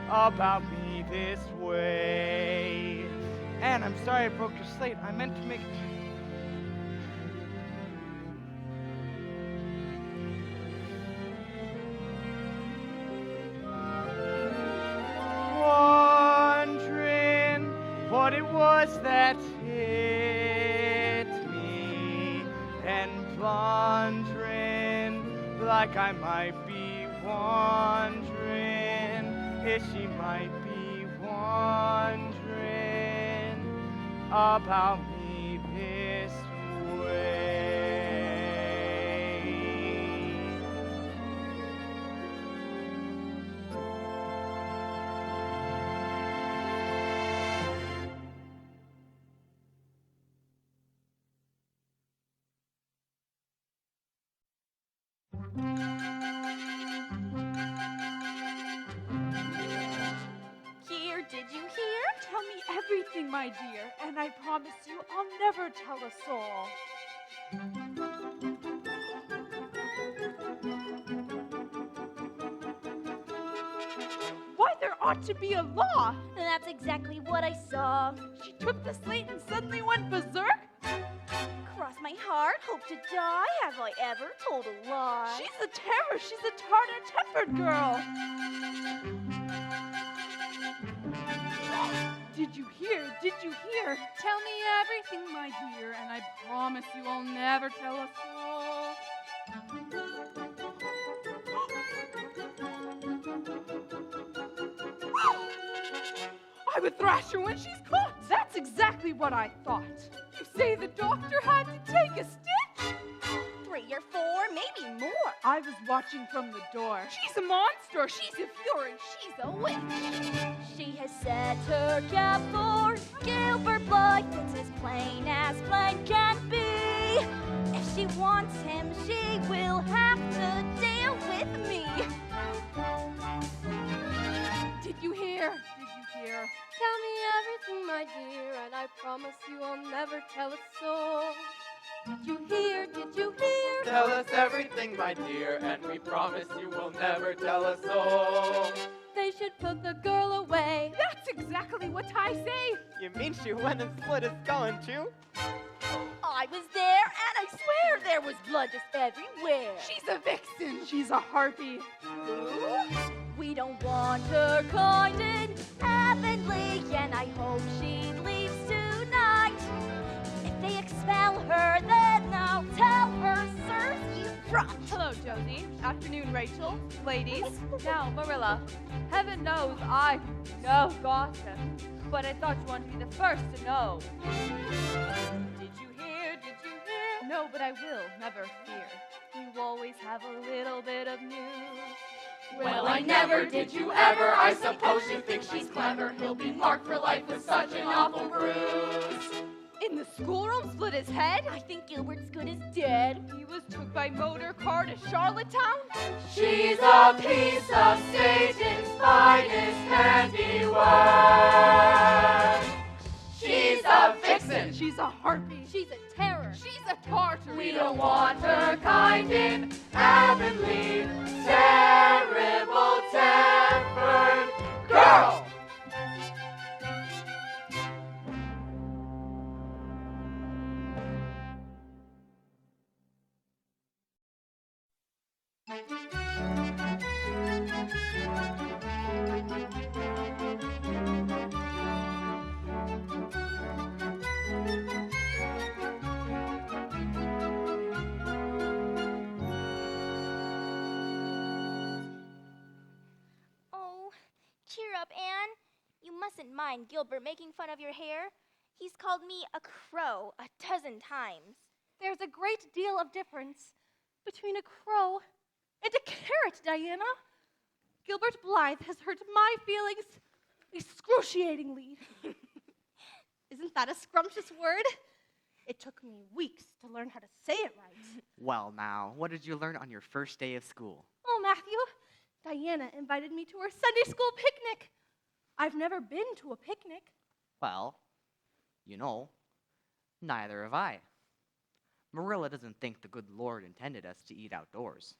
about me this way. And I'm sorry I broke your slate. I meant to make it. Wondering what it was that hit me, and wondering like I might be wondering if she might be wondering about me this way. Here, did you hear? Tell me everything, my dear, and I promise you I'll never tell a soul. Why, there ought to be a law. That's exactly what I saw. She took the slate and suddenly went berserk. Cross my heart, hope to die. Have I ever told a lie? She's a terror. She's a tartar-tempered girl. Did you hear? Did you hear? Tell me everything, my dear, and I promise you I'll never tell a soul. I would thrash her when she's caught. That's exactly what I thought. You say the doctor had to take a stitch? 3 or 4, maybe more. I was watching from the door. She's a monster. She's a fury. She's a witch. She has set her cap for Gilbert Blythe. It's as plain can be. If she wants him, she will have to deal with me. Did you hear? Did you hear? Tell me everything, my dear, and I promise you I'll never tell a soul. Did you hear? Did you hear? Tell us everything, my dear, and we promise you will never tell a soul. They should put the girl away. That's exactly what I say. You mean she went and split his skull in two? I was there, and I swear there was blood just everywhere. She's a vixen. She's a harpy. We don't want her kind in Avonlea, and I hope she leaves tonight. If they expel her, then I'll tell her, sirs, you rot. Hello, Josie. Afternoon, Rachel. Ladies. Now, Marilla, heaven knows I know gossip, but I thought you wanted to be the first to know. Did you hear? Did you hear? No, but I will, never fear. You always have a little bit of news. Well, I never did you ever. I suppose you think she's clever. He'll be marked for life with such an awful bruise. In the schoolroom, split his head? I think Gilbert's good as dead. He was took by motor car to Charlottetown? She's a piece of Satan's finest handiwork. She's a vixen. She's a harpy. She's a terror. She's a tartar. We don't want her kind in Avonlea. Terrible tempered girl. Cheer up, Anne. You mustn't mind Gilbert making fun of your hair. He's called me a crow 12 times. There's a great deal of difference between a crow and a carrot, Diana. Gilbert Blythe has hurt my feelings excruciatingly. Isn't that a scrumptious word? It took me weeks to learn how to say it right. Well, now, what did you learn on your first day of school? Oh, Matthew, Diana invited me to her Sunday school picnic. I've never been to a picnic. Well, you know, neither have I. Marilla doesn't think the good Lord intended us to eat outdoors.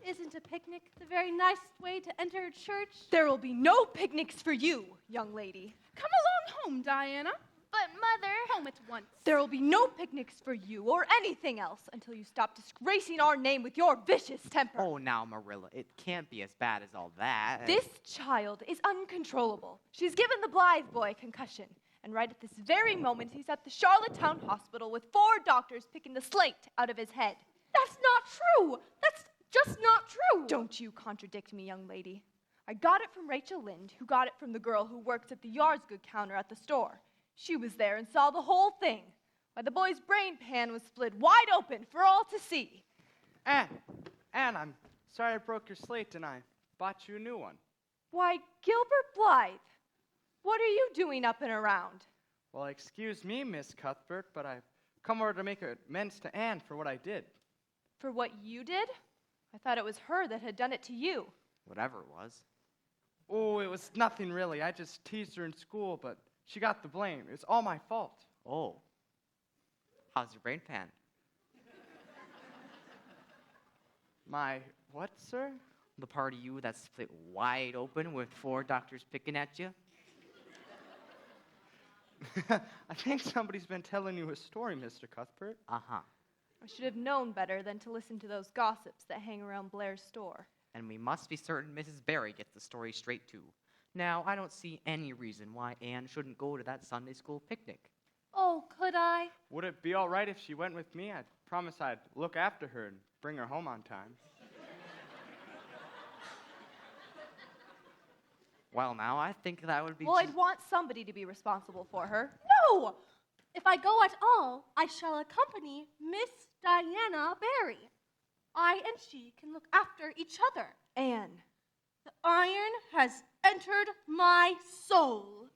Isn't a picnic the very nicest way to enter a church? There will be no picnics for you, young lady. Come along home, Diana. But, Mother... Home at once. There will be no picnics for you or anything else until you stop disgracing our name with your vicious temper. Oh, now, Marilla, it can't be as bad as all that. This child is uncontrollable. She's given the Blythe boy concussion. And right at this very moment, he's at the Charlottetown Hospital with 4 doctors picking the slate out of his head. That's not true. That's just not true. Don't you contradict me, young lady. I got it from Rachel Lynde, who got it from the girl who works at the yards good counter at the store. She was there and saw the whole thing. Why, the boy's brain pan was split wide open for all to see. Anne, I'm sorry I broke your slate and I bought you a new one. Why, Gilbert Blythe, what are you doing up and around? Well, excuse me, Miss Cuthbert, but I've come over to make amends to Anne for what I did. For what you did? I thought it was her that had done it to you. Whatever it was. Oh, it was nothing really. I just teased her in school, but she got the blame. It's all my fault. Oh. How's your brain pan? My what, sir? The part of you that's split wide open with 4 doctors picking at you? I think somebody's been telling you a story, Mr. Cuthbert. Uh-huh. I should have known better than to listen to those gossips that hang around Blair's store. And we must be certain Mrs. Barry gets the story straight, too. Now, I don't see any reason why Anne shouldn't go to that Sunday school picnic. Oh, could I? Would it be all right if she went with me? I promise I'd look after her and bring her home on time. Well, now, I think that would be... Well, I'd want somebody to be responsible for her. No! If I go at all, I shall accompany Miss Diana Barry. I and she can look after each other. Anne. The iron has entered my soul.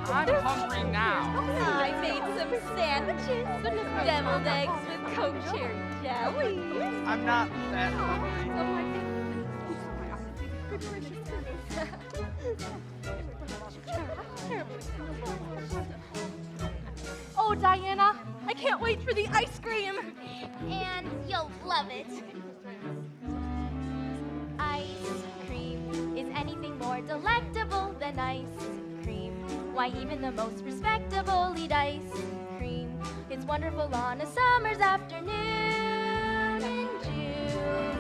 I'm hungry now. I made some sandwiches, deviled eggs with co-cherry jelly. I'm not that hungry. Oh, Diana, I can't wait for the ice cream. And you'll love it. Ice cream is anything more delectable than ice cream. Why, even the most respectable eat ice cream. It's wonderful on a summer's afternoon in June.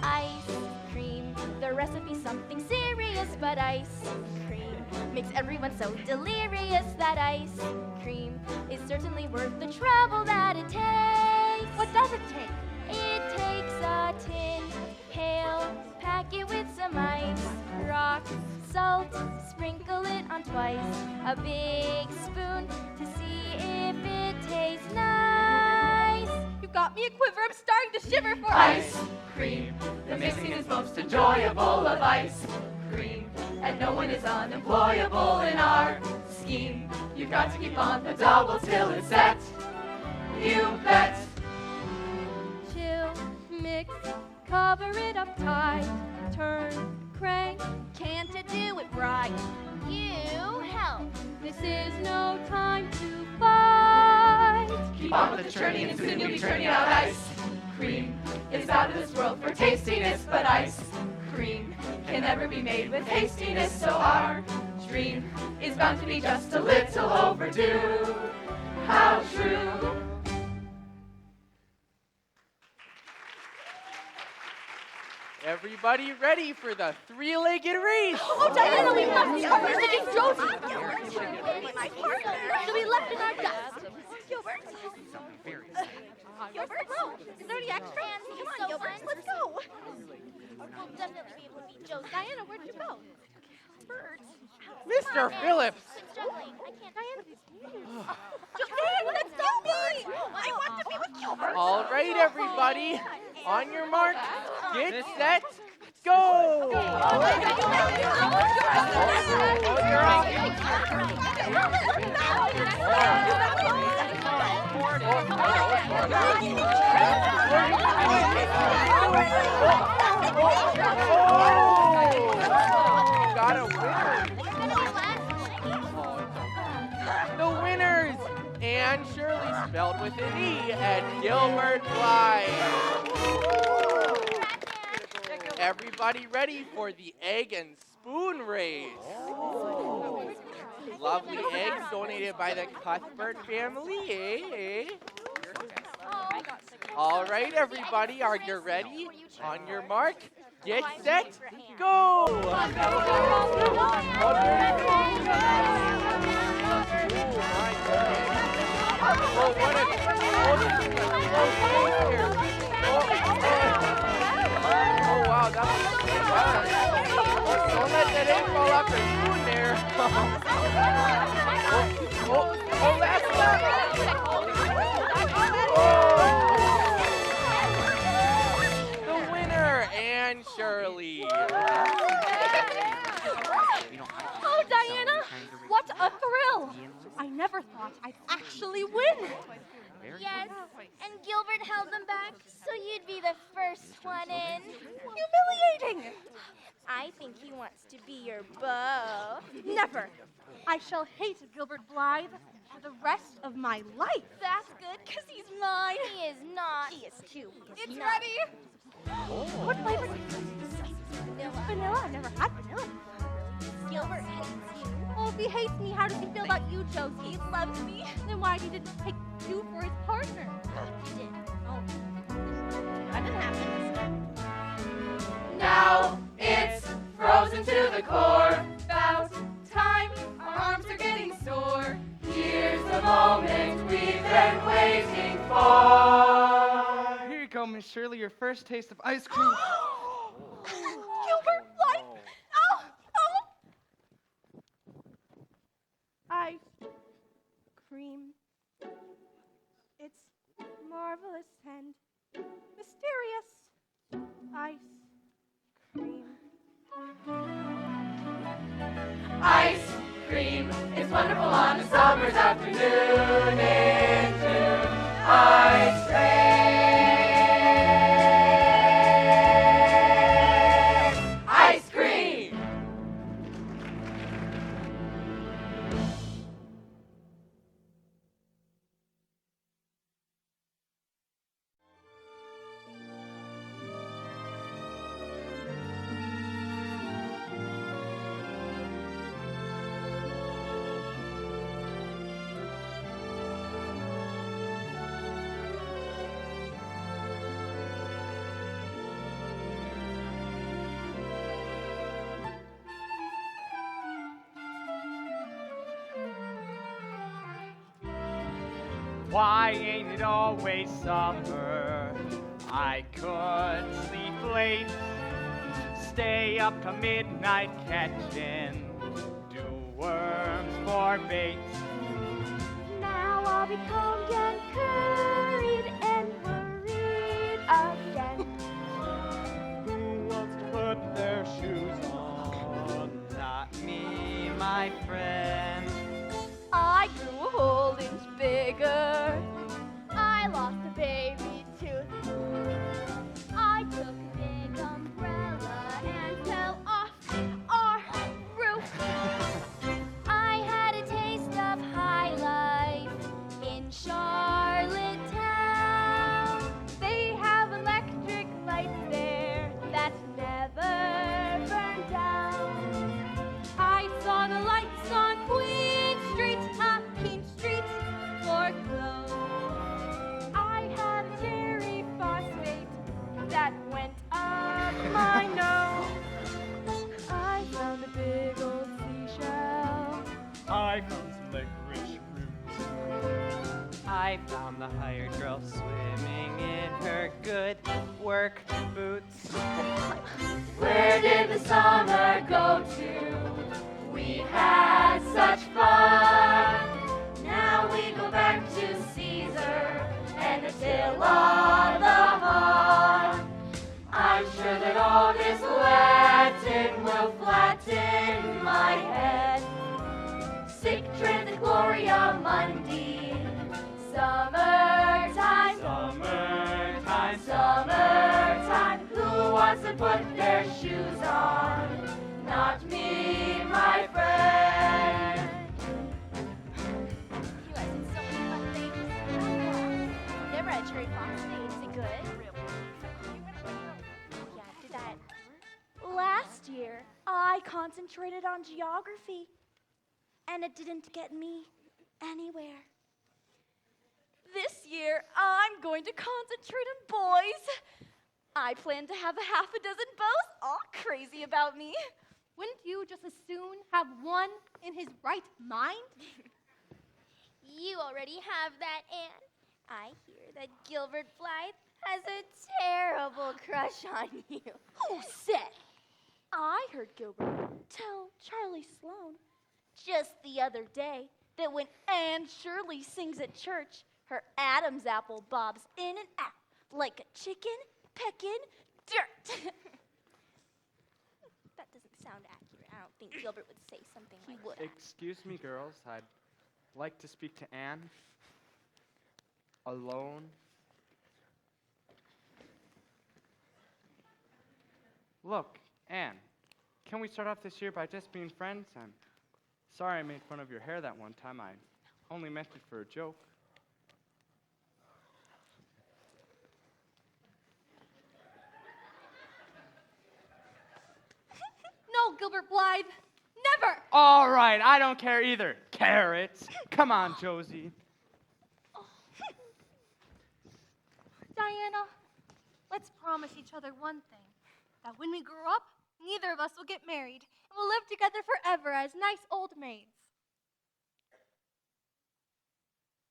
Ice cream, the recipe's something serious, but ice cream makes everyone so delirious that ice cream is certainly worth the trouble that it takes. What does it take? It takes a tin pail, pack it with some ice, rock, salt, sprinkle it on twice, a big spoon to see if it tastes nice. You got me a quiver. I'm starting to shiver for Ice cream, the mixing is most enjoyable of ice cream, and no one is unemployable in our scheme. You've got to keep on the double till it's set. You bet. Chill, mix, cover it up tight, turn, crank, can't you do it right? You help. This is no time to fight. Keep on with the churning and soon you'll be churning out ice cream. It's out of this world for tastiness, but ice cream can never be made with hastiness, so our dream is bound to be just a little overdue. How true. Everybody ready for the three-legged race? Oh, Diana, we must be visiting Josie. My partner. She'll be left in our dust. Gilbert. Very Gilbert, is there any extra? Come Come on, on, Gilbert, let's go. We'll definitely be able to beat Josie. Diana, where'd you go? Bert. Mr. Phillips! I'm struggling. I can't. Diana. Diana, that's not me. I want to be with Gilbert. All right, everybody. On your mark, get set, go! Got a winner. The winners, Anne Shirley, spelled with an E, and Gilbert Bly. Everybody ready for the egg and spoon race? Lovely eggs donated by the Cuthbert family, eh? All right, everybody, are you ready? On your mark, get set, go! Oh, wow, that was spoon there. Oh, that's not. The winner, Anne Shirley. Oh, Diana, what a thrill! I never thought I'd actually win. Yes, and Gilbert held them back, so you'd be the first one in. Humiliating! I think he wants to be your beau. Never. I shall hate Gilbert Blythe for the rest of my life. That's good, because he's mine. He is not. He is too. It's ready. What flavor is it? Vanilla. Vanilla? I've never had vanilla. Gilbert hates you. Oh, if he hates me, how does he feel about you, Josie? He loves me. Then why did he pick you for his partner? He did. Oh. That didn't happen this time. Now it's frozen to the core. About time, our arms are getting sore. Here's the moment we've been waiting for. Here you go, Miss Shirley, your first taste of ice cream. Gilbert Blythe! Oh! Ice cream. It's marvelous and mysterious. Ice cream. Ice cream is wonderful on a summer's afternoon in June. Ice cream! Ice cream! Why ain't it always summer? I could sleep late, stay up to midnight catching, do worms for bait. Now I'll be combed and curried and worried again. Who wants to put their shoes on? Not me, my friend. I grew a whole inch bigger. I lost a baby tooth. I took a big umbrella and fell off our roof. I had a taste of high life in Charlottetown. They have electric lights there that never burn down. I saw the lights on Queen Street, Keene Street, for clothes. I had a cherry phosphate that went up my nose. I found a big old seashell. I found some licorice roots. I found the hired girl swimming in her good work boots. Where did the summer go to? We had such fun. Now we go back to Caesar and Attila the Hun. I'm sure that all this Latin will flatten my head. Sic transit gloria mundi. Summertime, Summertime, summertime. Who wants to put their shoes on? Not me, my friend. You guys did so many fun things. Never had cherry phosphate. Is it good? Yeah, I did that last year. I concentrated on geography, and it didn't get me anywhere. This year, I'm going to concentrate on boys. I plan to have a half a dozen beaux all crazy about me. Wouldn't you just as soon have one in his right mind? You already have that, Anne. I hear that Gilbert Blythe has a terrible crush on you. Who said? I heard Gilbert tell Charlie Sloane. Just the other day, that when Anne Shirley sings at church, her Adam's apple bobs in and out like a chicken pecking dirt. That doesn't sound accurate. I don't think Gilbert would say something like that. Excuse me, girls. I'd like to speak to Anne. Alone. Look, Anne, can we start off this year by just being friends? I'm sorry I made fun of your hair that one time. I only meant it for a joke. No, Gilbert Blythe. Never. All right, I don't care either. Carrots. Come on, Josie. Diana, let's promise each other one thing. That when we grow up, neither of us will get married, and we'll live together forever as nice old maids.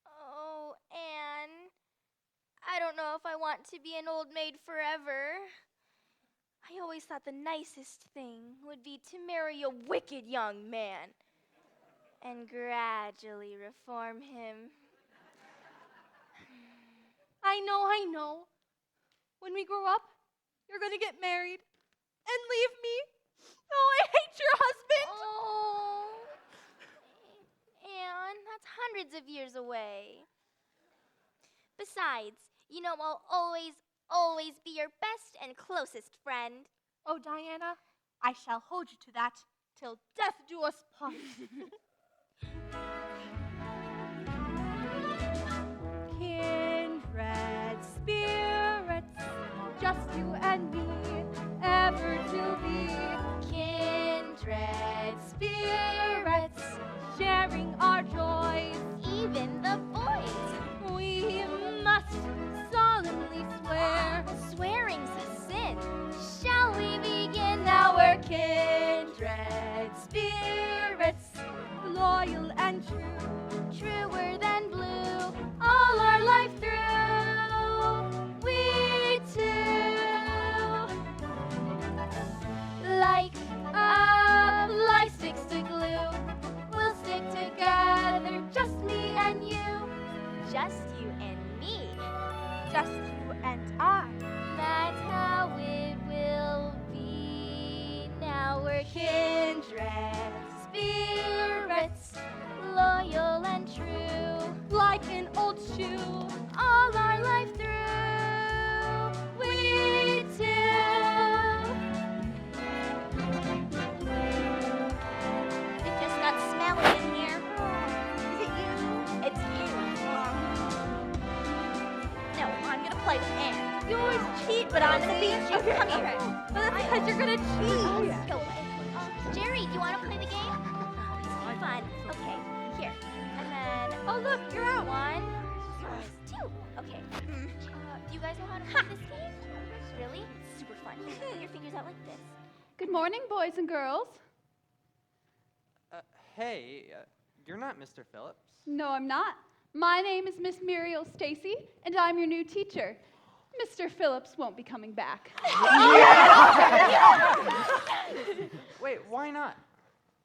Oh, Anne, I don't know if I want to be an old maid forever. I always thought the nicest thing would be to marry a wicked young man and gradually reform him. I know. When we grow up, you're going to get married and leave me. Oh, I hate your husband. Oh, Anne, that's hundreds of years away. Besides, you know I'll always be your best and closest friend. Oh, Diana, I shall hold you to that till death do us part. Kindred spirits, just you and me, ever to be. Kindred spirits, sharing our joys, Even the boys. we must solemnly swear. Swearing's a sin. Shall we begin Now now? we're kindred spirits, loyal and true, Truer than blue. all our life through. We two, Like a light sticks to glue, we'll stick together, just me and you, just you and me. just you and I. That's how it will be. Now we're Kindred spirits, loyal and true. like an old shoe, All our life through. we two. It just got smelly in here. Is it you? It's you. No, I'm gonna play with Anne. You always cheat, But I'm gonna beat you. Come here. But that's because you're gonna cheat. Go away. Jerry, do you want to play the game? Fun. Okay, here. And then Oh, look, you're out. 1, 2. Okay. Do you guys know how to play this game? Really? It's super fun. Put your fingers out like this. Good morning, boys and girls. Hey, you're not Mr. Phillips. No, I'm not. My name is Miss Muriel Stacy, and I'm your new teacher. Mr. Phillips won't be coming back. Wait, why not?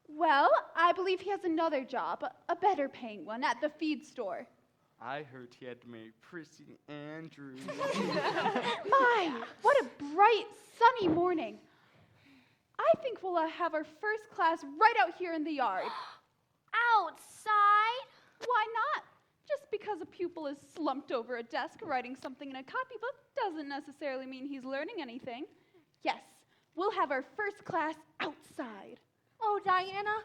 Well, I believe he has another job, a better paying one, at the feed store. I heard he had married Prissy Andrews. My, what a bright, sunny morning. I think we'll have our first class right out here in the yard. Outside? Why not? Just because a pupil is slumped over a desk writing something in a copybook doesn't necessarily mean he's learning anything. Yes, we'll have our first class outside. Oh, Diana,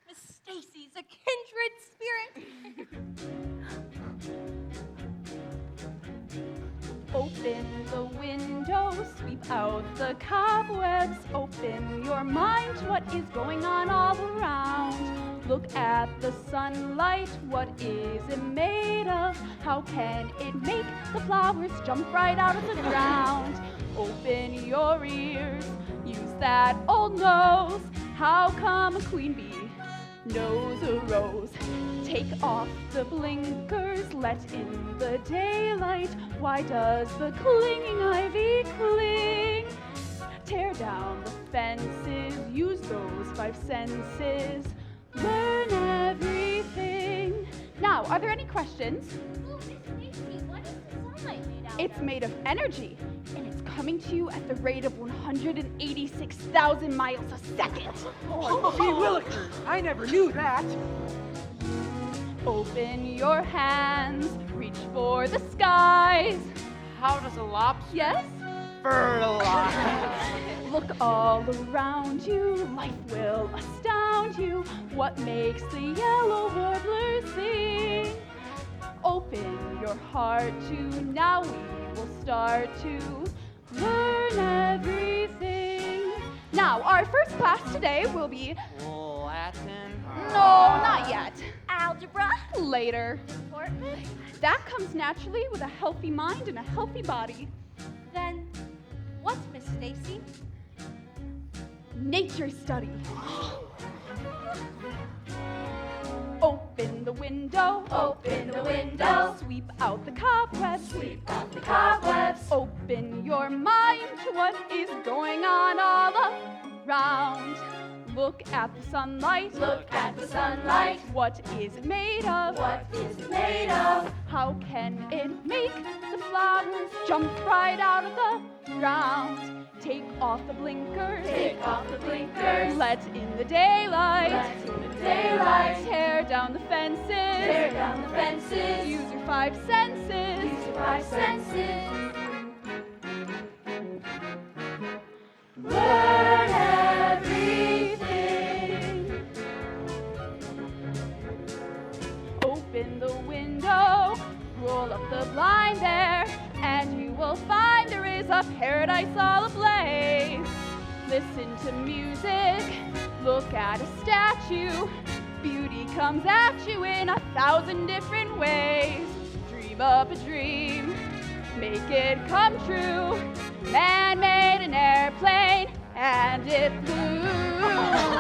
Miss Stacy's a kindred spirit. Open the window, sweep out the cobwebs, open your mind to what is going on all around. Look at the sunlight, what is it made of? How can it make the flowers jump right out of the ground? Open your ears, use that old nose. How come a queen bee knows a rose? Take off the blinkers, let in the daylight. Why does the clinging ivy cling? Tear down the fences, use those 5 senses. Learn everything. Now, are there any questions? Oh, Miss Stacy, what is the sunlight made out It's of? made of energy, and it's coming to you at the rate of 186,000 miles a second. Oh, gee willikers, I never knew that. Open your hands, reach for the skies. How does a lobster Yes? fertilize? Look all around you, life will astound you. What makes the yellow warbler sing? Open your heart to, now we will start to learn everything. Now, our first class today will be, Latin. no, not yet, Algebra? later. Deportment? That comes naturally with a healthy mind and a healthy body. Then, what's Miss Stacy? Nature study. Open the window. Open the window. Sweep out the cobwebs. Sweep out the cobwebs. Open your mind to what is going on all around. Look at the sunlight. Look at the sunlight. What is it made of? What is it made of? How can it make the flowers jump right out of the ground? Take off the blinkers. Take off the blinkers. Let in the daylight. Let in the daylight. Tear down the fences. Tear down the fences. Use your 5 senses. Use your 5 senses. Learn everything. Open the window. Roll up the blind there, and you will find there is a paradise all ablaze. Listen to music. Look at a statue. Beauty comes at you in 1,000 different ways. Dream up a dream, make it come true. Man made an airplane, and it flew.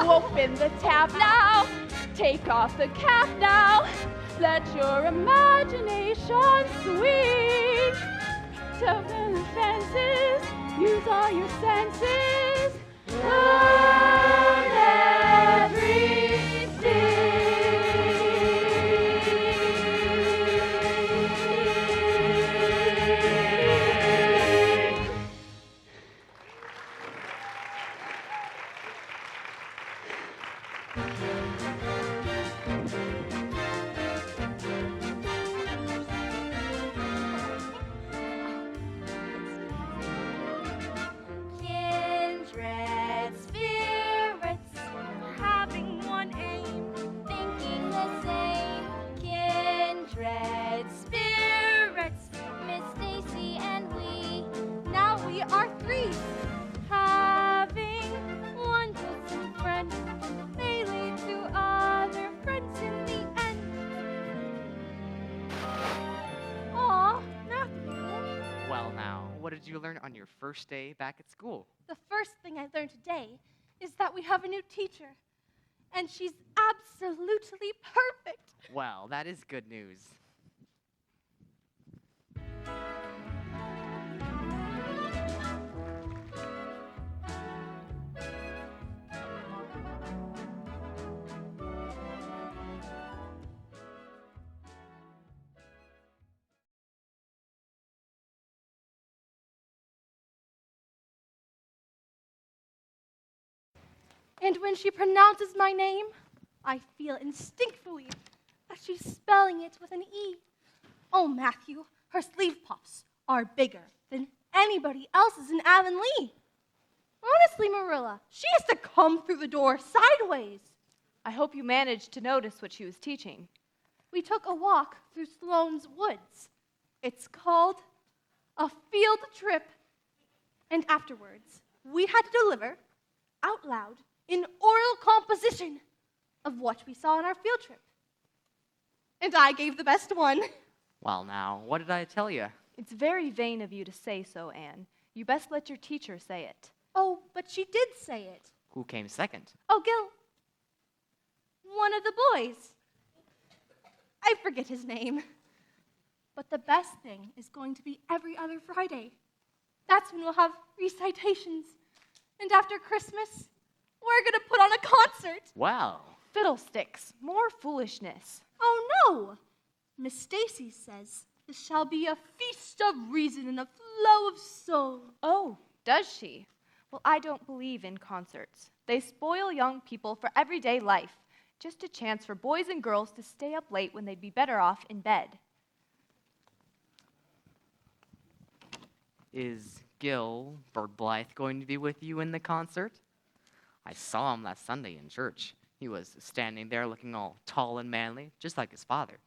Open the tap now, take off the cap now. Let your imagination swing. Open the fences, use all your senses. Learn everything. Kindred spirits, Having one aim. thinking the same. Kindred spirits, Miss Stacy and we. Now we are 3. Having one bosom friend. They lead to other friends in the end. Aw, Matthew. Well, now, what did you learn on your first day back at school? The first thing I learned today is that we have a new teacher. And she's absolutely perfect. Well, that is good news. And when she pronounces my name, I feel instinctively that she's spelling it with an E. Oh, Matthew, her sleeve puffs are bigger than anybody else's in Avonlea. Honestly, Marilla, she has to come through the door sideways. I hope you managed to notice what she was teaching. We took a walk through Sloane's woods. It's called a field trip. And afterwards, we had to deliver, out loud, an oral composition of what we saw on our field trip. And I gave the best one. Well, now, what did I tell you? It's very vain of you to say so, Anne. You best let your teacher say it. Oh, but she did say it. Who came second? Oh, Gil. One of the boys. I forget his name. But the best thing is going to be every other Friday. That's when we'll have recitations. And after Christmas, we're going to put on a concert. concert. Well, Fiddlesticks, more foolishness. Oh, no. Miss Stacy says this shall be a feast of reason and a flow of soul. Oh, does she? Well, I don't believe in concerts. They spoil young people for everyday life. Just a chance for boys and girls to stay up late when they'd be better off in bed. is Gilbert Blythe going to be with you in the concert? I saw him last Sunday in church. He was standing there looking all tall and manly, just like his father.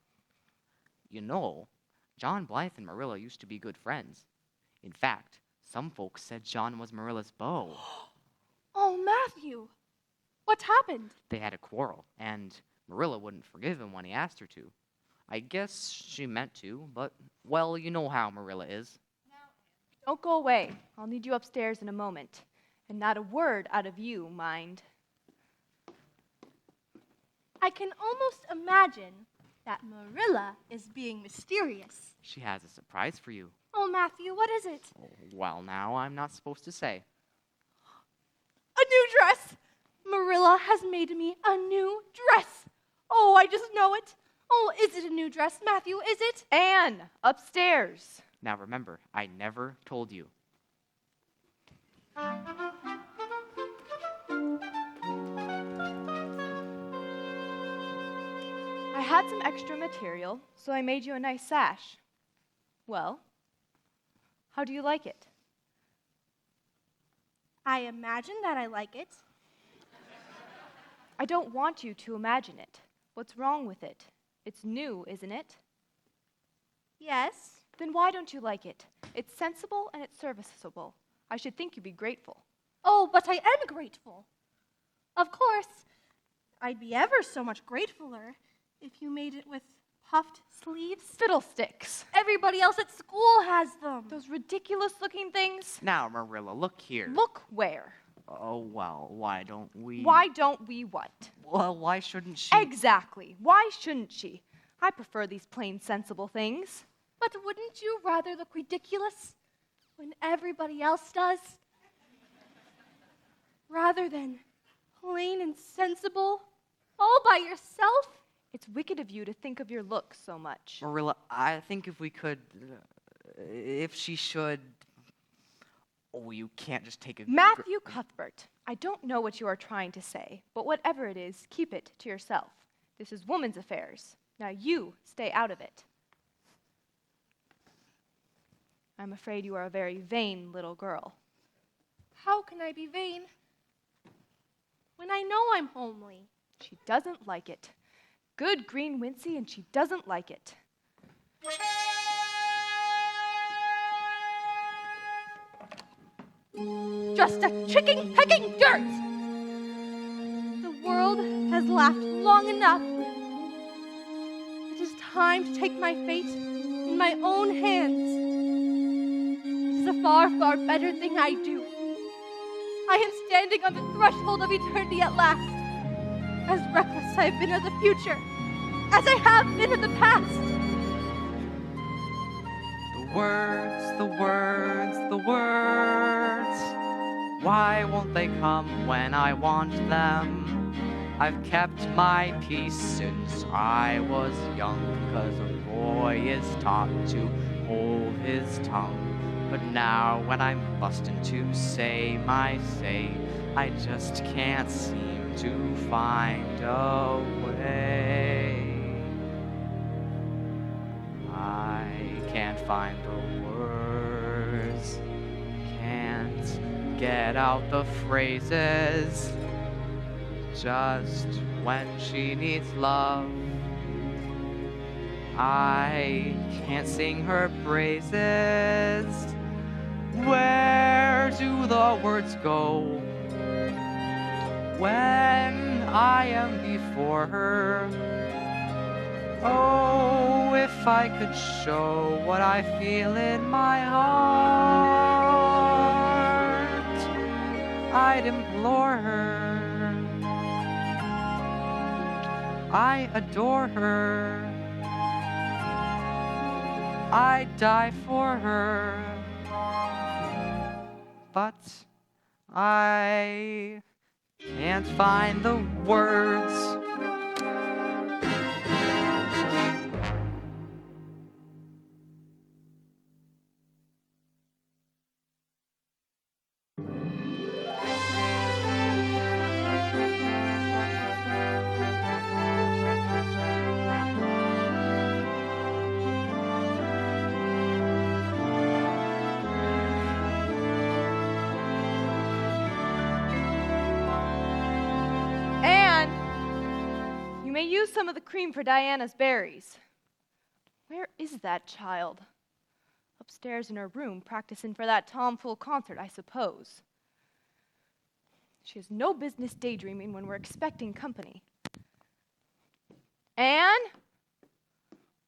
You know, John Blythe and Marilla used to be good friends. In fact, some folks said John was Marilla's beau. Oh, Matthew, what happened? They had a quarrel, and Marilla wouldn't forgive him when he asked her to. I guess she meant to, but, well, you know how Marilla is. Don't go away. I'll need you upstairs in a moment. And not a word out of you, mind. I can almost imagine that Marilla is being mysterious. She has a surprise for you. Oh, Matthew, what is it? Oh, well, now, I'm not supposed to say. A new dress! Marilla has made me a new dress. Oh, I just know it. Oh, is it a new dress, Matthew? Is it? Anne, upstairs. Now remember, I never told you. I had some extra material, so I made you a nice sash. Well, how do you like it? I imagine that I like it. I don't want you to imagine it. What's wrong with it? It's new, isn't it? Yes. Then why don't you like it? It's sensible and it's serviceable. I should think you'd be grateful. Oh, but I am grateful. Of course, I'd be ever so much gratefuler if you made it with puffed sleeves. Fiddlesticks. Everybody else at school has them. Those ridiculous-looking things. Now, Marilla, look here. Look where? Oh, well, why don't we... Why don't we what? Well, why shouldn't she... Exactly. Why shouldn't she? I prefer these plain, sensible things. But wouldn't you rather look ridiculous when everybody else does? Rather than plain and sensible all by yourself? It's wicked of you to think of your looks so much. Marilla, I think if we could... if she should... Oh, you can't just take a... Matthew Cuthbert, I don't know what you are trying to say, but whatever it is, keep it to yourself. This is woman's affairs. Now you stay out of it. I'm afraid you are a very vain little girl. How can I be vain when I know I'm homely? She doesn't like it. Good green Wincy, and she doesn't like it. Just a chicken pecking dirt! The world has laughed long enough. It is time to take my fate in my own hands. It is a far, far better thing I do. I am standing on the threshold of eternity at last. As reckless I have been of the future, as I have been of the past. The words, the words, the words. Why won't they come when I want them? I've kept my peace since I was young, 'cause a boy is taught to hold his tongue. But now when I'm bustin' to say my say, I just can't seem to find a way. I can't find the words, can't get out the phrases. Just when she needs love, I can't sing her praises. Where do the words go when I am before her? Oh, if I could show what I feel in my heart, I'd implore her. I adore her. I'd die for her. But I Can't find the words. You may use some of the cream for Diana's berries. Where is that child? Upstairs in her room, practicing for that tomfool concert, I suppose. She has no business daydreaming when we're expecting company. Anne?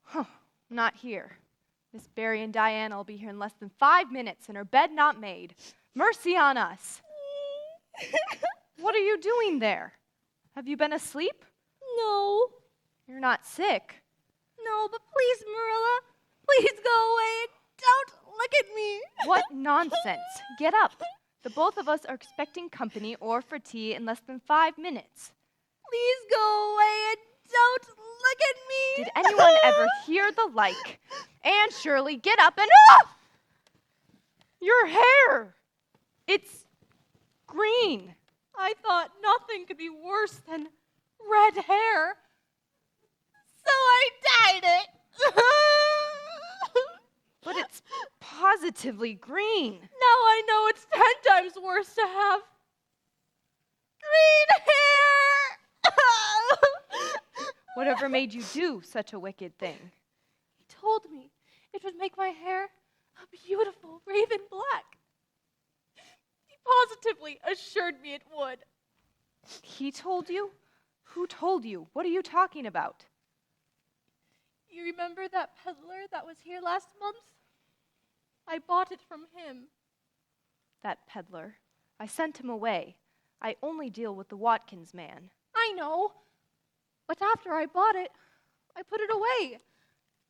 Huh, not here. Miss Barry and Diana will be here in less than 5 minutes and her bed not made. Mercy on us. What are you doing there? Have you been asleep? No. You're not sick. No, but please, Marilla, please go away and don't look at me. What nonsense. Get up. The both of us are expecting company or for tea in less than 5 minutes. Please go away and don't look at me. Did anyone ever hear the like? Anne Shirley, get up and... Ah! Your hair! It's green. I thought nothing could be worse than red hair, so I dyed it. But it's positively green. Now I know it's 10 times worse to have green hair. Whatever made you do such a wicked thing? He told me it would make my hair a beautiful raven black. He positively assured me it would. He told you? Who told you? What are you talking about? You remember that peddler that was here last month? I bought it from him. That peddler. I sent him away. I only deal with the Watkins man. I know. But after I bought it, I put it away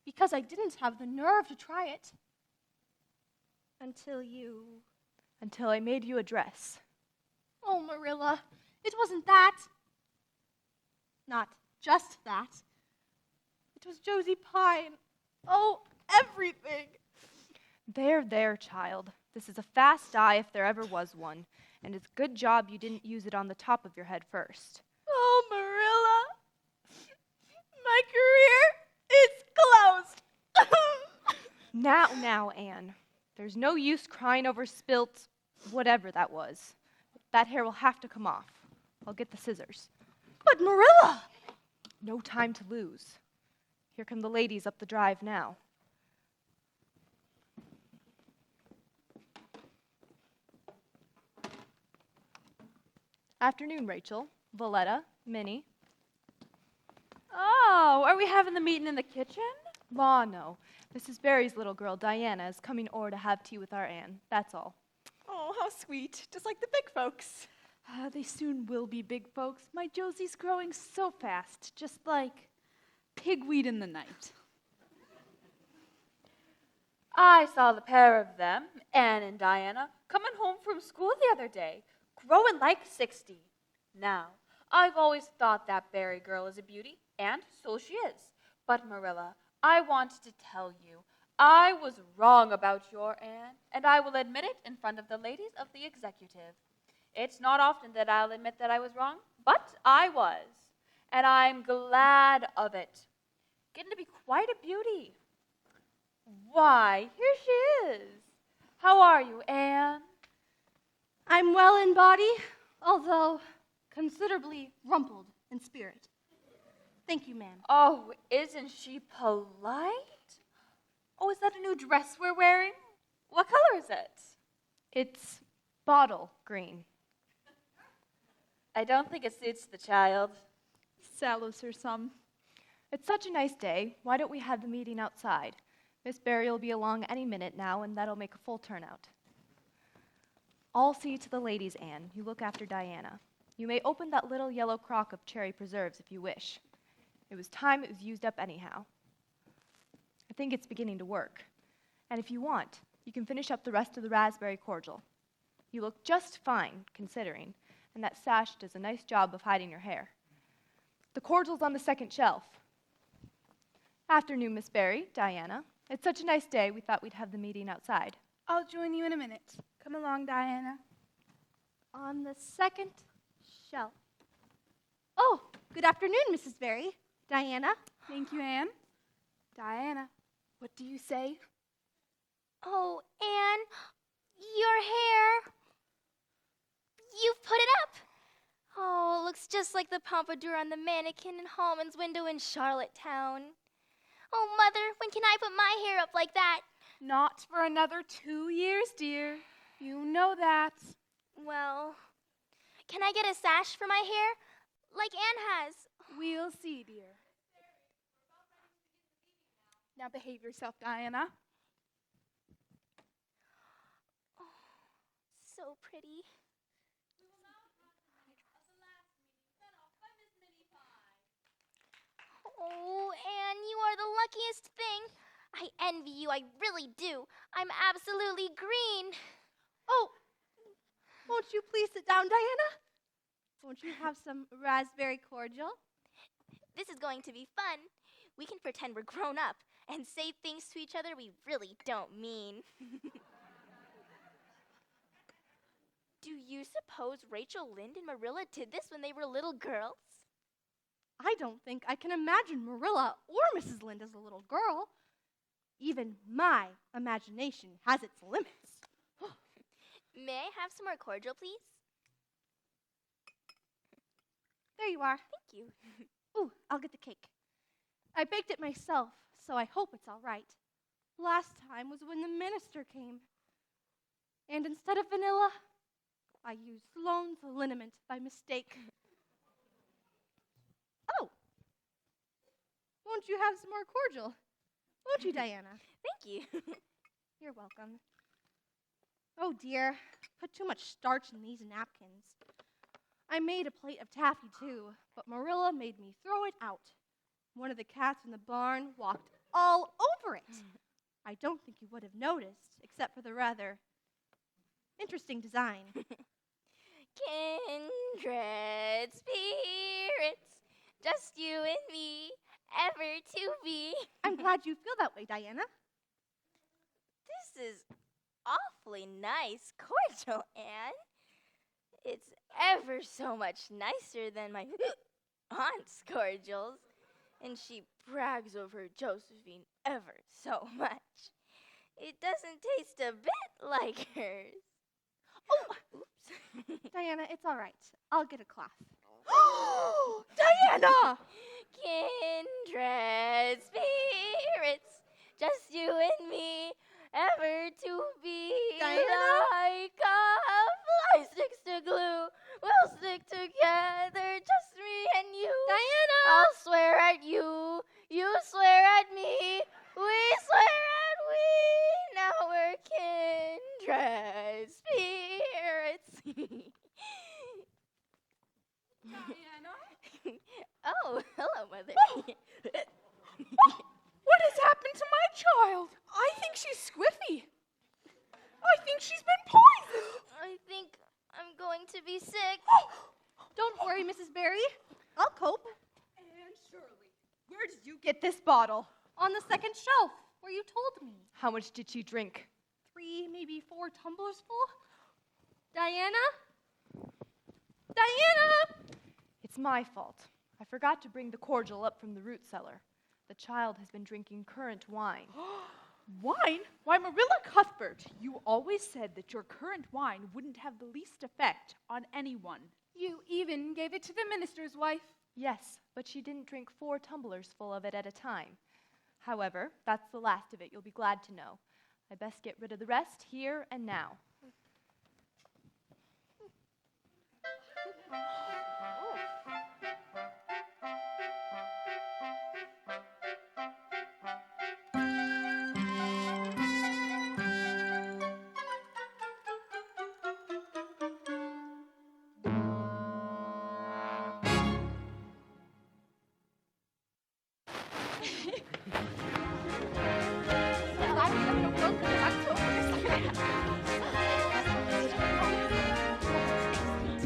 because I didn't have the nerve to try it. Until I made you a dress. Oh, Marilla, it wasn't that. Not just that. It was Josie Pye. Oh, everything. There, child. This is a fast dye if there ever was one, and it's a good job you didn't use it on the top of your head first. Oh, Marilla, my career is closed. Now, Anne. There's no use crying over spilt whatever that was. That hair will have to come off. I'll get the scissors. But Marilla! No time to lose. Here come the ladies up the drive now. Afternoon, Rachel, Valletta, Minnie. Oh, are we having the meeting in the kitchen? Law, no. Mrs. Barry's little girl, Diana, is coming o'er to have tea with our Anne. That's all. Oh, how sweet. Just like the big folks. They soon will be big folks. My Josie's growing so fast, just like pigweed in the night. I saw the pair of them, Anne and Diana, coming home from school the other day, growing like 60. Now, I've always thought that Barry girl is a beauty, and so she is. But Marilla, I want to tell you, I was wrong about your Anne, and I will admit it in front of the ladies of the executive. It's not often that I'll admit that I was wrong, but I was, and I'm glad of it. Getting to be quite a beauty. Why, here she is. How are you, Anne? I'm well in body, although considerably rumpled in spirit. Thank you, ma'am. Oh, isn't she polite? Oh, is that a new dress we're wearing? What color is it? It's bottle green. I don't think it suits the child. Sallows her some. It's such a nice day. Why don't we have the meeting outside? Miss Barry will be along any minute now, and that'll make a full turnout. I'll see to the ladies, Anne. You look after Diana. You may open that little yellow crock of cherry preserves if you wish. It was time it was used up anyhow. I think it's beginning to work. And if you want, you can finish up the rest of the raspberry cordial. You look just fine, considering, and that sash does a nice job of hiding your hair. The cordial's on the second shelf. Afternoon, Miss Barry, Diana. It's such a nice day, we thought we'd have the meeting outside. I'll join you in a minute. Come along, Diana. On the second shelf. Oh, good afternoon, Mrs. Barry. Diana. Thank you, Anne. Diana, what do you say? Oh, Anne, your hair. You've put it up. Oh, it looks just like the pompadour on the mannequin in Hallman's window in Charlottetown. Oh, Mother, when can I put my hair up like that? Not for another 2 years, dear. You know that. Well, can I get a sash for my hair? Like Anne has. We'll see, dear. Now behave yourself, Diana. Oh, so pretty. Oh, Anne, you are the luckiest thing. I envy you, I really do. I'm absolutely green. Oh, won't you please sit down, Diana? Won't you have some raspberry cordial? This is going to be fun. We can pretend we're grown up and say things to each other we really don't mean. Do you suppose Rachel, Lynde, and Marilla did this when they were little girls? I don't think I can imagine Marilla or Mrs. Lynde as a little girl. Even my imagination has its limits. May I have some more cordial, please? There you are. Thank you. Ooh, I'll get the cake. I baked it myself, so I hope it's all right. Last time was when the minister came. And instead of vanilla, I used Sloane's liniment by mistake. Oh, won't you have some more cordial? Won't you, Diana? Thank you. You're welcome. Oh dear, put too much starch in these napkins. I made a plate of taffy too, but Marilla made me throw it out. One of the cats in the barn walked all over it. I don't think you would have noticed, except for the rather interesting design. Kindred spirits, just you and me, ever to be. I'm glad you feel that way, Diana. This is awfully nice cordial, Anne. It's ever so much nicer than my aunt's cordials, and she brags over Josephine ever so much. It doesn't taste a bit like hers. Oh, oops. Diana, it's all right. I'll get a cloth. Diana! Kindred spirits, just you and me, ever to be. Diana? Like a fly sticks to glue, we'll stick together, just me and you. Diana! I'll swear at you, you swear at me, we swear at we. Now we're kindred spirits. Diana? Oh, hello, Mother. What has happened to my child? I think she's squiffy. I think she's been poisoned. I think I'm going to be sick. Don't worry, Mrs. Barry. I'll cope. Anne Shirley, where did you get this bottle? On the second shelf, where you told me. How much did she drink? 3, maybe 4 tumblers full. Diana? Diana! It's my fault. I forgot to bring the cordial up from the root cellar. The child has been drinking currant wine. Wine? Why, Marilla Cuthbert, you always said that your currant wine wouldn't have the least effect on anyone. You even gave it to the minister's wife. Yes, but she didn't drink 4 tumblers full of it at a time. However, that's the last of it, you'll be glad to know. I best get rid of the rest here and now.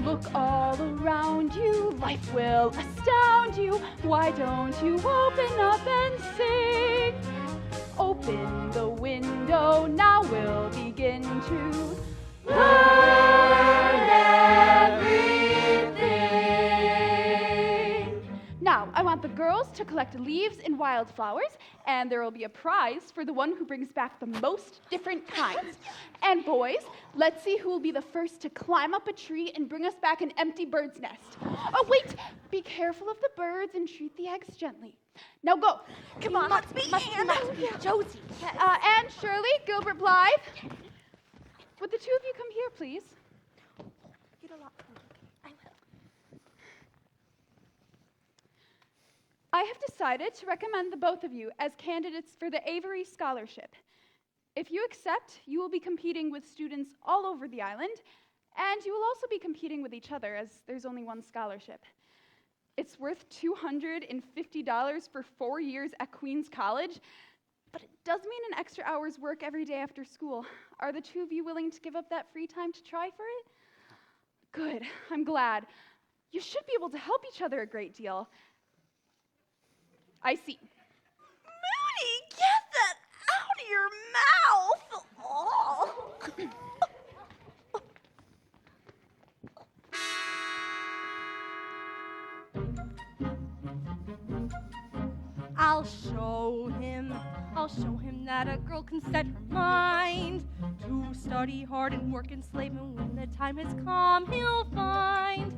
Look all life will astound you. Why don't you open up and sing? Open the window, now we'll begin to learn everything. Now, I want the girls to collect leaves and wildflowers, and there will be a prize for the one who brings back the most different kinds. And boys, let's see who will be the first to climb up a tree and bring us back an empty bird's nest. Oh, wait! Be careful of the birds and treat the eggs gently. Now go. Come on. Must be Anne. Josie. Yes. Anne Shirley, Gilbert Blythe. Would the two of you come here, please? Get a lot. I will. I have decided to recommend the both of you as candidates for the Avery Scholarship. If you accept, you will be competing with students all over the island, and you will also be competing with each other as there's only one scholarship. It's worth $250 for 4 years at Queen's College, but it does mean an extra hour's work every day after school. Are the two of you willing to give up that free time to try for it? Good, I'm glad. You should be able to help each other a great deal. I see. Moody, get that out of your mouth! Oh. I'll show him that a girl can set her mind to study hard and work and slave, and when the time has come, he'll find.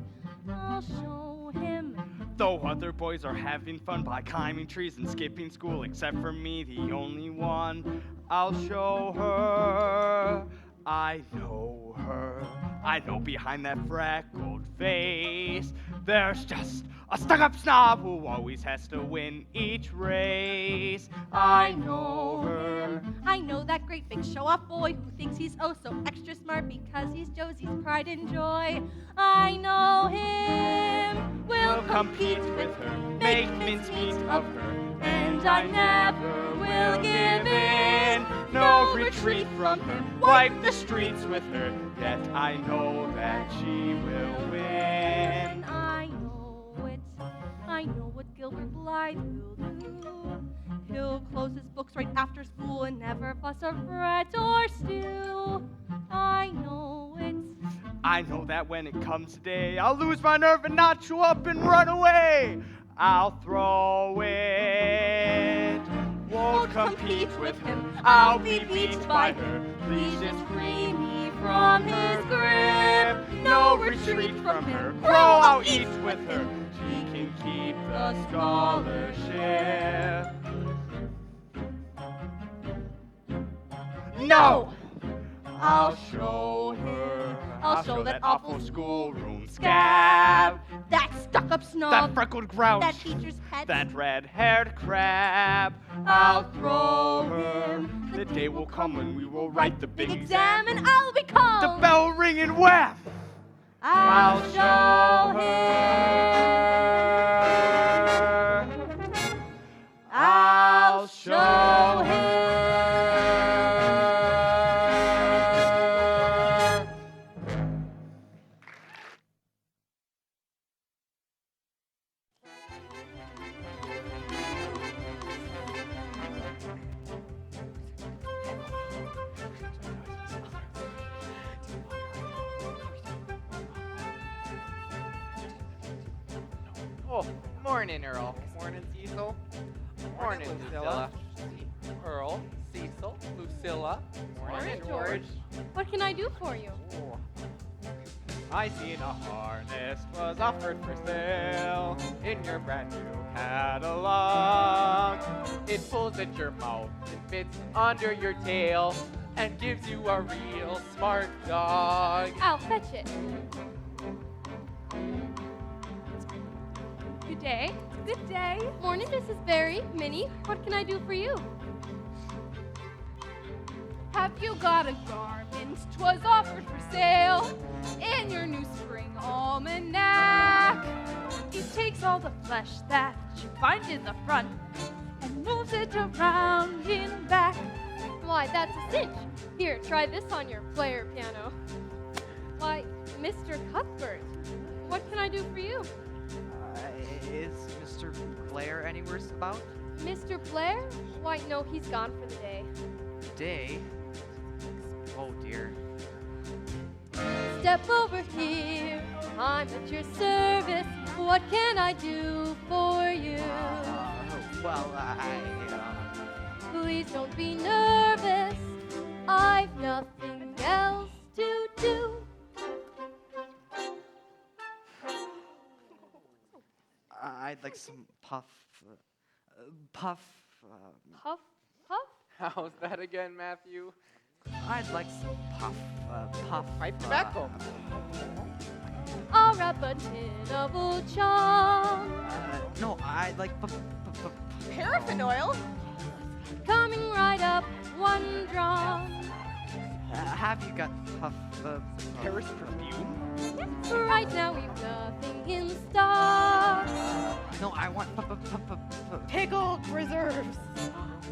I'll show him. Though other boys are having fun by climbing trees and skipping school, except for me, the only one, I'll show her. I know her. I know behind that freckled face, there's just a stuck-up snob who always has to win each race. I know her. I know that great big show-off boy who thinks he's oh so extra smart because he's Josie's pride and joy. I know him. We'll compete with her, make mincemeat of her, and I never will give in. No retreat from her, wipe the streets with her, yet I know that she will win. I know what Gilbert Blythe will do. He'll close his books right after school and never fuss or fret or stew. I know that when it comes today, I'll lose my nerve and not show up and run away. I'll throw it. Won't compete with him. I'll be beat by her. Please just free me from his grip. No retreat from her. Grow, I'll eat with her. She can keep the scholarship. No! I'll show her. I'll show that awful schoolroom scab. That stuck-up snob. That freckled grouch. That teacher's pet. That red-haired crab. I'll throw him. The day will come when we will write the big exam, and I'll become the bell ringing wham. I'll show him. I'll show him. Oh, morning, Earl. Morning, Cecil. Morning, Lucilla. Earl, Cecil, Lucilla. Morning, George. What can I do for you? Oh. I seen a harness was offered for sale in your brand new catalog. It pulls at your mouth and fits under your tail and gives you a real smart dog. I'll fetch it. Good day. Good day. Morning, Mrs. Berry. Minnie, what can I do for you? Have you got a garment? 'Twas offered for sale in your new spring almanac. It takes all the flesh that you find in the front and moves it around in back. Why, that's a cinch. Here, try this on your player piano. Why, Mr. Cuthbert, what can I do for you? Blair anywhere about? Mr. Blair? Why, no, he's gone for the day. Day? Oh dear. Step over here. I'm at your service. What can I do for you? Well, Please don't be nervous. I've nothing else to do. I'd like some puff. Puff. Puff? Puff? How's that again, Matthew? I'd like some puff. Puff. Pipe tobacco. I'll wrap a tin of old chum. No, I'd like Paraffin oil? Coming right up, one drum. Have you got puff? Paris perfume? Right now we've nothing in stock. No, I want Pickled preserves.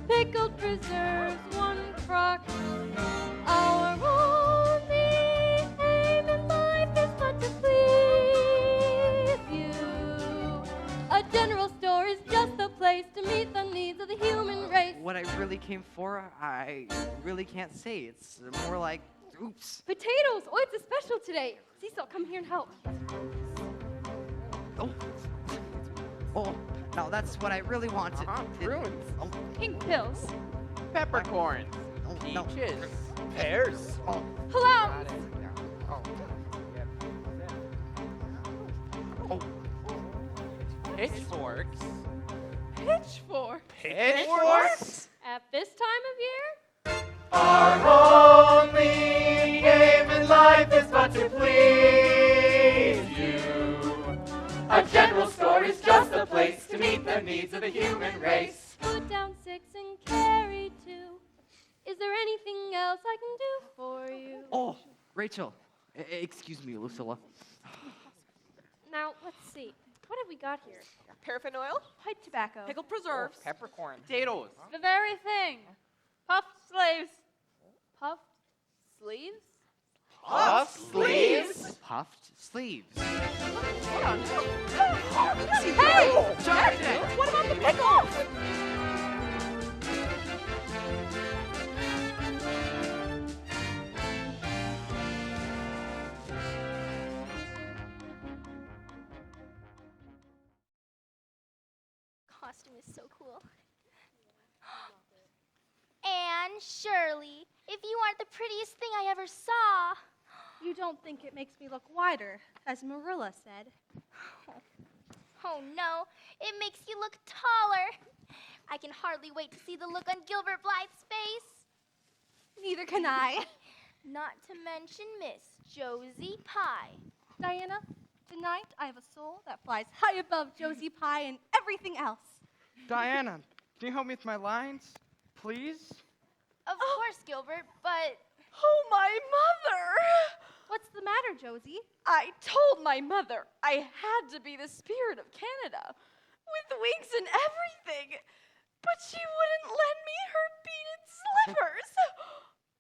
Pickled preserves, one crock. Our only aim in life is but to please you. A general store is just the place to meet the needs of the human race. What I really came for, I really can't say. It's more like, oops. Potatoes! Oh, it's a special today. Cecil, come here and help. Oh, no, that's what I really wanted. Prunes. Pink pills. Peppercorns. No. Peaches. Pears. Plums. Pitchforks. Pitchfork. Pitchforks? At this time of year? Our only aim in life is but to please you. A general store is just a place to meet the needs of the human race. Put down 6 and carry 2. Is there anything else I can do for you? Oh, Rachel. Excuse me, Lucilla. Now, let's see. What have we got here? Paraffin oil? Pipe tobacco. Pickled preserves. Peppercorn. Potatoes. The very thing. Puffed sleeves. Puffed sleeves? Puff sleeves? Puffed sleeves. Hey! What about the pickles? Costume is so cool. Anne Shirley, if you aren't the prettiest thing I ever saw. You don't think it makes me look wider, as Marilla said. Oh no, it makes you look taller. I can hardly wait to see the look on Gilbert Blythe's face. Neither can I. Not to mention Miss Josie Pye. Diana, tonight I have a soul that flies high above Josie Pye and everything else. Diana, can you help me with my lines, please? Of course, Gilbert, but... Oh, my mother! What's the matter, Josie? I told my mother I had to be the spirit of Canada, with wings and everything, but she wouldn't lend me her beaded slippers.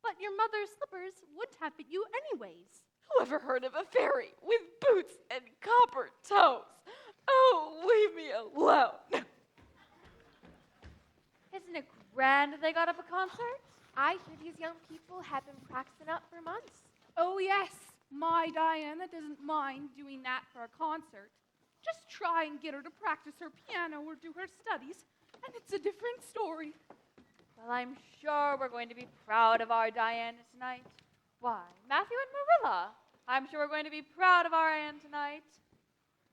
But your mother's slippers would have fit you anyways. Whoever heard of a fairy with boots and copper toes? Oh, leave me alone. Isn't it grand they got up a concert? I hear these young people have been practicing up for months. Oh, yes. My Diana doesn't mind doing that for a concert. Just try and get her to practice her piano or do her studies, and it's a different story. Well, I'm sure we're going to be proud of our Diana tonight. Why, Matthew and Marilla, I'm sure we're going to be proud of our Anne tonight.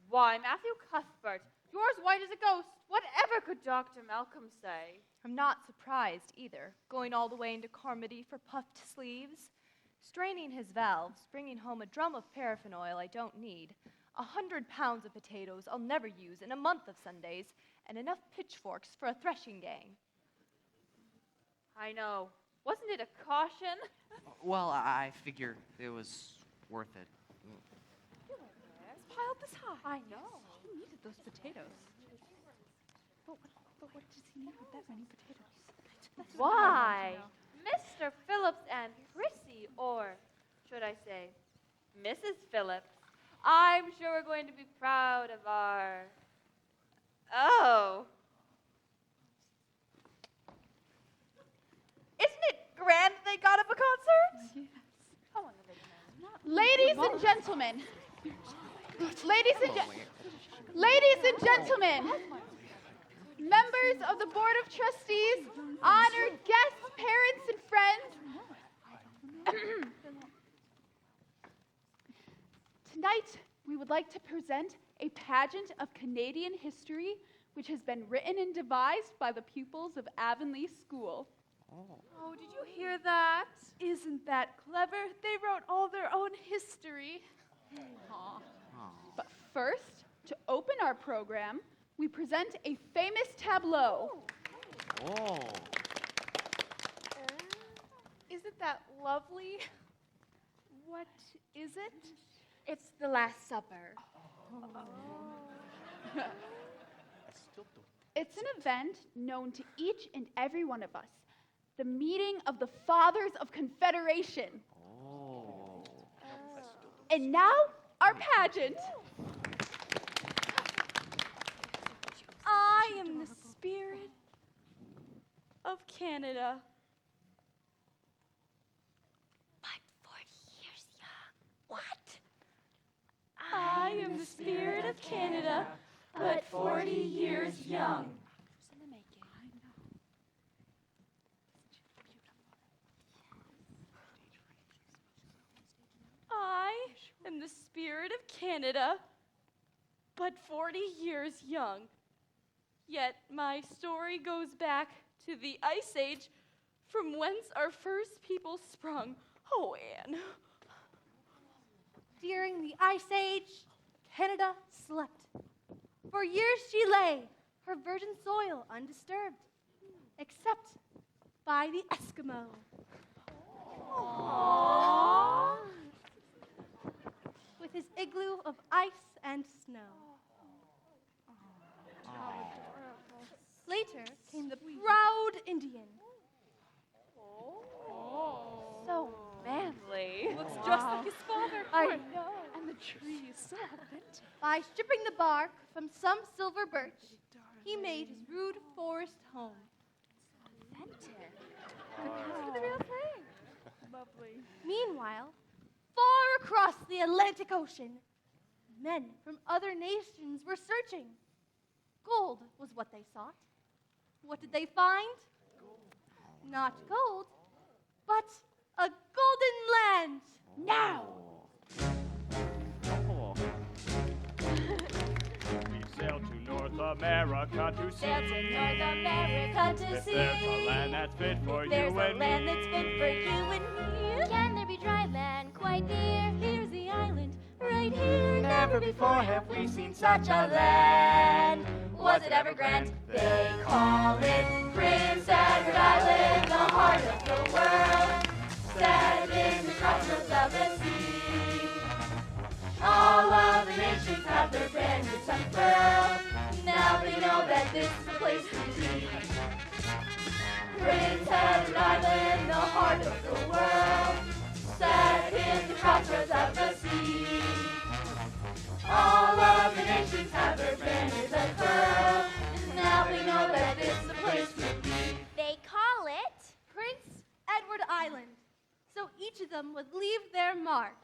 Why, Matthew Cuthbert, yours white as a ghost. Whatever could Dr. Malcolm say? I'm not surprised either, going all the way into Carmody for puffed sleeves, straining his valves, bringing home a drum of paraffin oil I don't need, 100 pounds of potatoes I'll never use in a month of Sundays, and enough pitchforks for a threshing gang. I know. Wasn't it a caution? Well, I figure it was worth it. It's piled this high. I know. He needed those potatoes. But what does he need with that many potatoes? Why, Mr. Phillips and Prissy, or should I say, Mrs. Phillips, I'm sure we're going to be proud of our... Oh, gentlemen, ladies and gentlemen, members of the Board of Trustees, honored guests, parents, and friends. Tonight, we would like to present a pageant of Canadian history which has been written and devised by the pupils of Avonlea School. Oh, did you hear that? Isn't that clever? They wrote all their own history. But first, to open our program, we present a famous tableau. Oh. Isn't that lovely? What is it? It's the Last Supper. It's an event known to each and every one of us, the meeting of the Fathers of Confederation. Oh. And now, our pageant. I am the spirit of Canada. But 40 years young. What? I am the spirit of Canada, but 40 years young. I am the spirit of Canada, but 40 years young. Yet my story goes back to the Ice Age, from whence our first people sprung. Oh, Anne. During the Ice Age, Canada slept. For years she lay, her virgin soil undisturbed, except by the Eskimo. Aww. With his igloo of ice and snow. Later came the proud Indian. So manly. Looks just like his father. I know. And the tree is so authentic. By stripping the bark from some silver birch, he made his rude forest home. Authentic. The real thing. Lovely. Meanwhile, far across the Atlantic Ocean, men from other nations were searching. Gold was what they sought. What did they find? Not gold, but a golden land. Now! Oh. We sail to North America to Sail to see. North America to If see. there's a land that's fit for There's you a and land me. that's fit for you and me. Can there be dry land quite near? Here's the island right here. Never before have we seen such a land. Was it ever grand? They call it Prince Edward Island, the heart of the world, set in the crossroads of the sea. All of the nations have their banners unfurled. Now they know that this is the place to be. Prince Edward Island, the heart of the world, set in the crossroads of the sea. All of the nations have their banners unfurled. Now they know that this is the place to be. They call it Prince Edward Island. So each of them would leave their mark.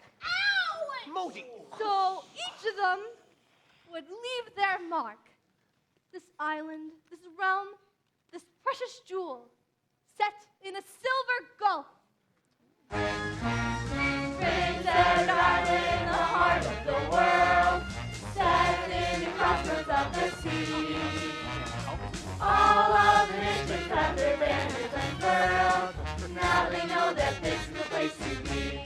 Mosey! So each of them would leave their mark. This island, this realm, this precious jewel, set in a silver gulf. Prince Edward Island, the heart of the world, set in the crossroads of the sea. All of the nations have their banners unfurled. Now they know that this is the place to be.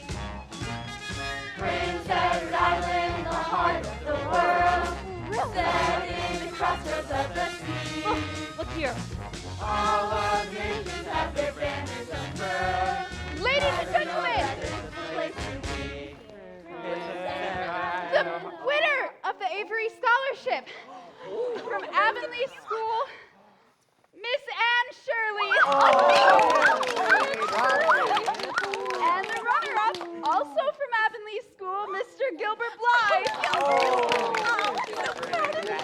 Prince Edward Island, the heart of the world, set in the crossroads of the sea. Look here. All of the nations have their banners unfurled. Ladies and gentlemen, the winner of the Avery Scholarship from Avonlea School, Miss Anne Shirley. And the runner-up, also from Avonlea School, Mr. Gilbert Blythe.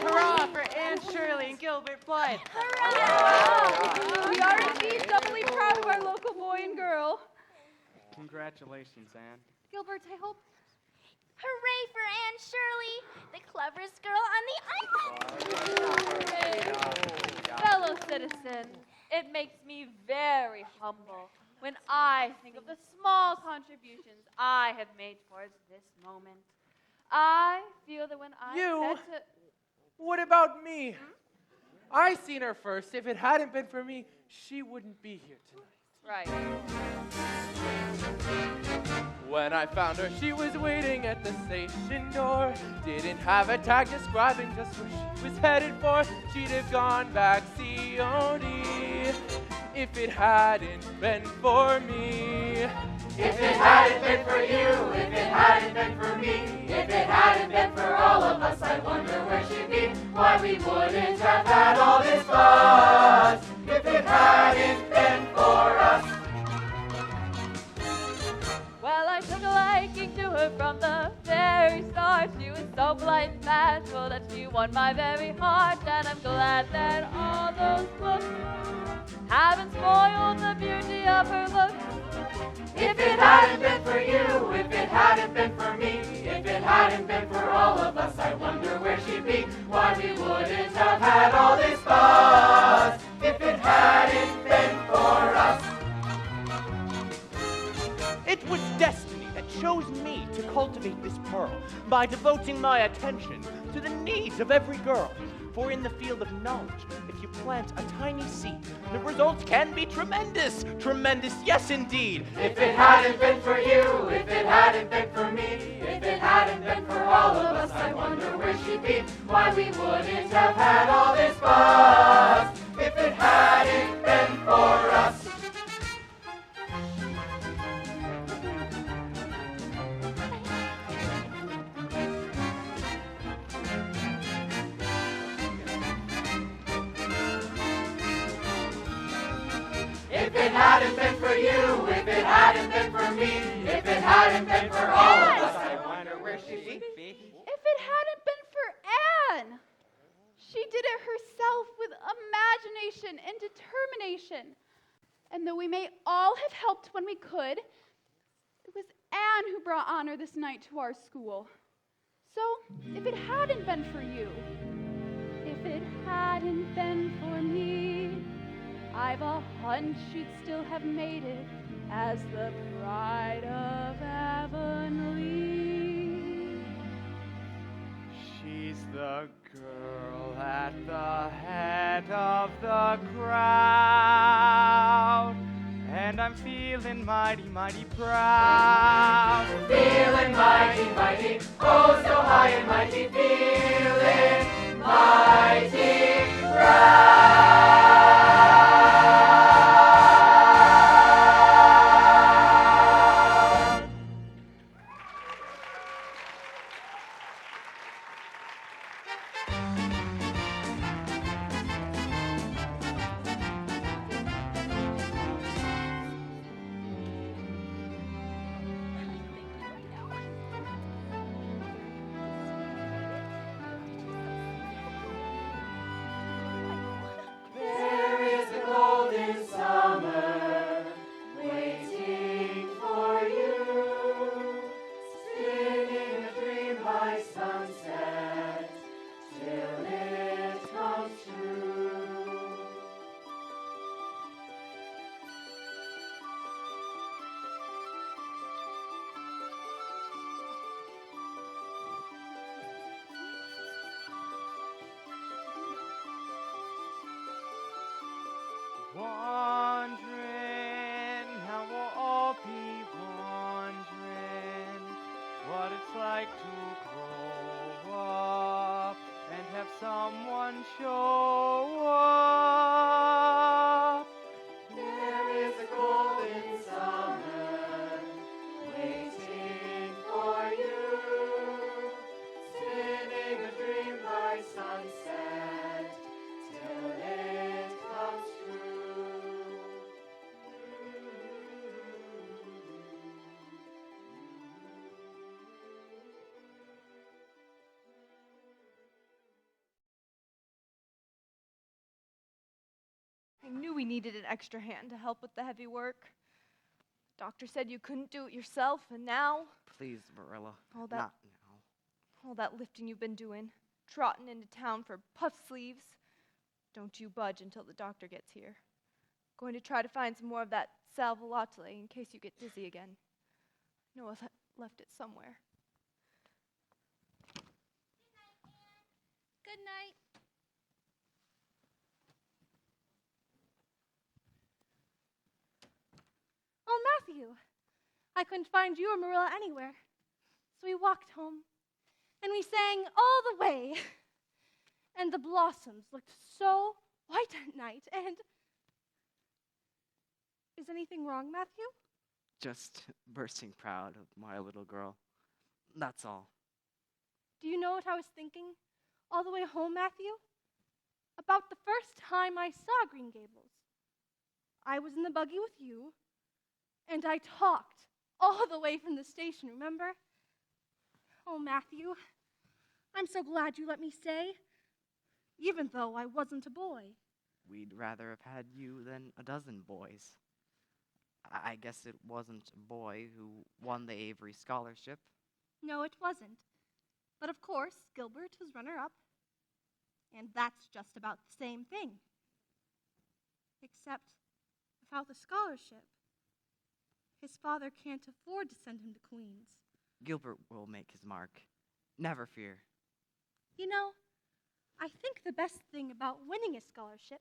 Hurrah for Anne Shirley and Gilbert Blythe. We are indeed doubly proud of our local boy and girl. Congratulations, Anne. Gilbert, I Hooray for Anne Shirley, the cleverest girl on the island! Fellow citizens, it makes me very humble when I think of the small contributions I have made towards this moment. I feel that when I You? said to... What about me? I seen her first. If it hadn't been for me, she wouldn't be here tonight. Right. When I found her, she was waiting at the station door. Didn't have a tag describing just where she was headed for. She'd have gone back COD if it hadn't been for me. If it hadn't been for you, if it hadn't been for me, if it hadn't been for all of us, I wonder where she'd be. Why we wouldn't have had all this fuss if it hadn't been for us. Well, I took a liking to her from the very start. She was so polite and bashful that she won my very heart. And I'm glad that all those looks haven't spoiled the beauty of her look. If it hadn't been for you, if it hadn't been for me, if it hadn't been for all of us, I wonder where she'd be. Why we wouldn't have had all this fuss if it hadn't been for us. It was destiny that chose me to cultivate this pearl by devoting my attention to the needs of every girl. For in the field of knowledge, if you plant a tiny seed, the results can be tremendous. Tremendous, yes indeed. If it hadn't been for you, if it hadn't been for me, if it hadn't been for all of us, I wonder where she'd be. Why we wouldn't have had all this fuss if it hadn't been for us. If it hadn't been for you, if it hadn't been for me, if it hadn't been for all of us, I wonder where she'd be. If it hadn't been for Anne, she did it herself with imagination and determination. And though we may all have helped when we could, it was Anne who brought honor this night to our school. So, if it hadn't been for you, if it hadn't been for me, I've a hunch you'd still have made it as the pride of Avonlea. She's the girl at the head of the crowd, and I'm feeling mighty, mighty proud. Feeling mighty, mighty, oh so high and mighty, feeling mighty proud. Wondering, now we'll all be wondering what it's like to grow up and have someone show up. There is a golden summer waiting for you, spinning a dream by sunset till it comes true. I knew we needed an extra hand to help with the heavy work. Doctor said you couldn't do it yourself, and now... Please, Marilla. All that Not now. All that lifting you've been doing, trotting into town for puff sleeves. Don't you budge until the doctor gets here. Going to try to find some more of that sal volatile in case you get dizzy again. I know I left it somewhere. Good night. Oh, Matthew, I couldn't find you or Marilla anywhere. So we walked home, and we sang all the way. And the blossoms looked so white at night, and... Is anything wrong, Matthew? Just bursting proud of my little girl. That's all. Do you know what I was thinking all the way home, Matthew? About the first time I saw Green Gables. I was in the buggy with you, and I talked all the way from the station, remember? Oh, Matthew, I'm so glad you let me stay, even though I wasn't a boy. We'd rather have had you than a dozen boys. I guess it wasn't a boy who won the Avery Scholarship. No, it wasn't. But of course, Gilbert was runner-up. And that's just about the same thing. Except, without the scholarship, his father can't afford to send him to Queens. Gilbert will make his mark. Never fear. You know, I think the best thing about winning a scholarship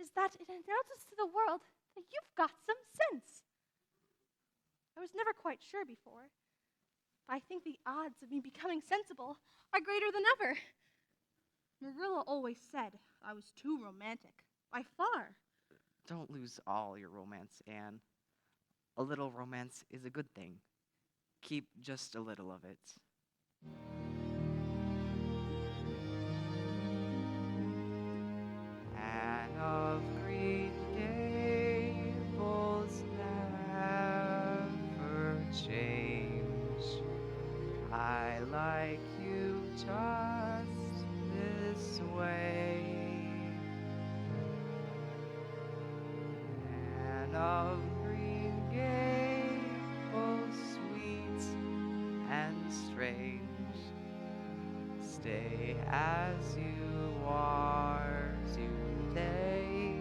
is that it announces to the world that you've got some sense. I was never quite sure before, but I think the odds of me becoming sensible are greater than ever. Marilla always said I was too romantic, by far. Don't lose all your romance, Anne. A little romance is a good thing. Keep just a little of it. Anne of Green Gables never change. I like you just this way. Anne of Green Gables, sweet and strange. Stay as you are today.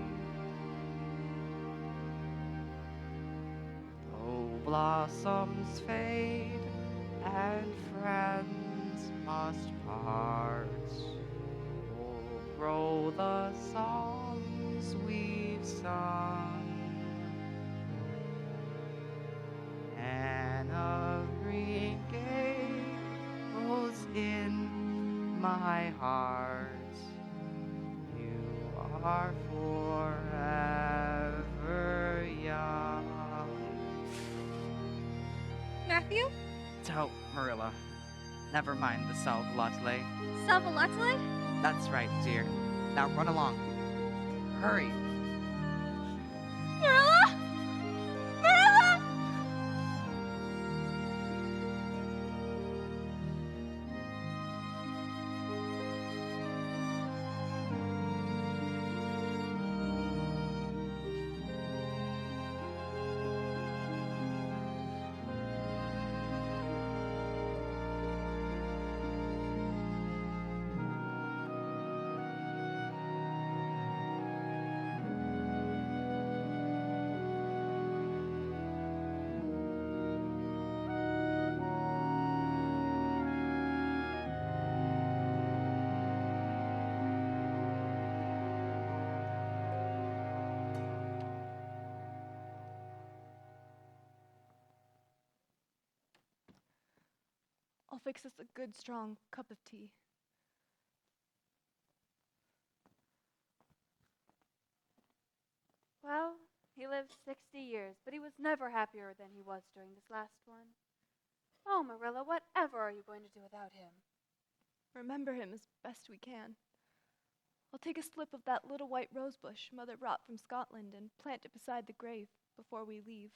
Though blossoms fade and friends must part, will grow the songs we've sung. Anne of Green Gables, in my heart, you are forever young. Matthew? So, Marilla, never mind the sal volatile. Sal volatile? That's right, dear. Now run along. Hurry. Marilla? Marilla? I'll fix us a good, strong cup of tea. Well, he lived 60 years, but he was never happier than he was during this last one. Oh, Marilla, whatever are you going to do without him? Remember him as best we can. I'll take a slip of that little white rose bush Mother brought from Scotland and plant it beside the grave before we leave.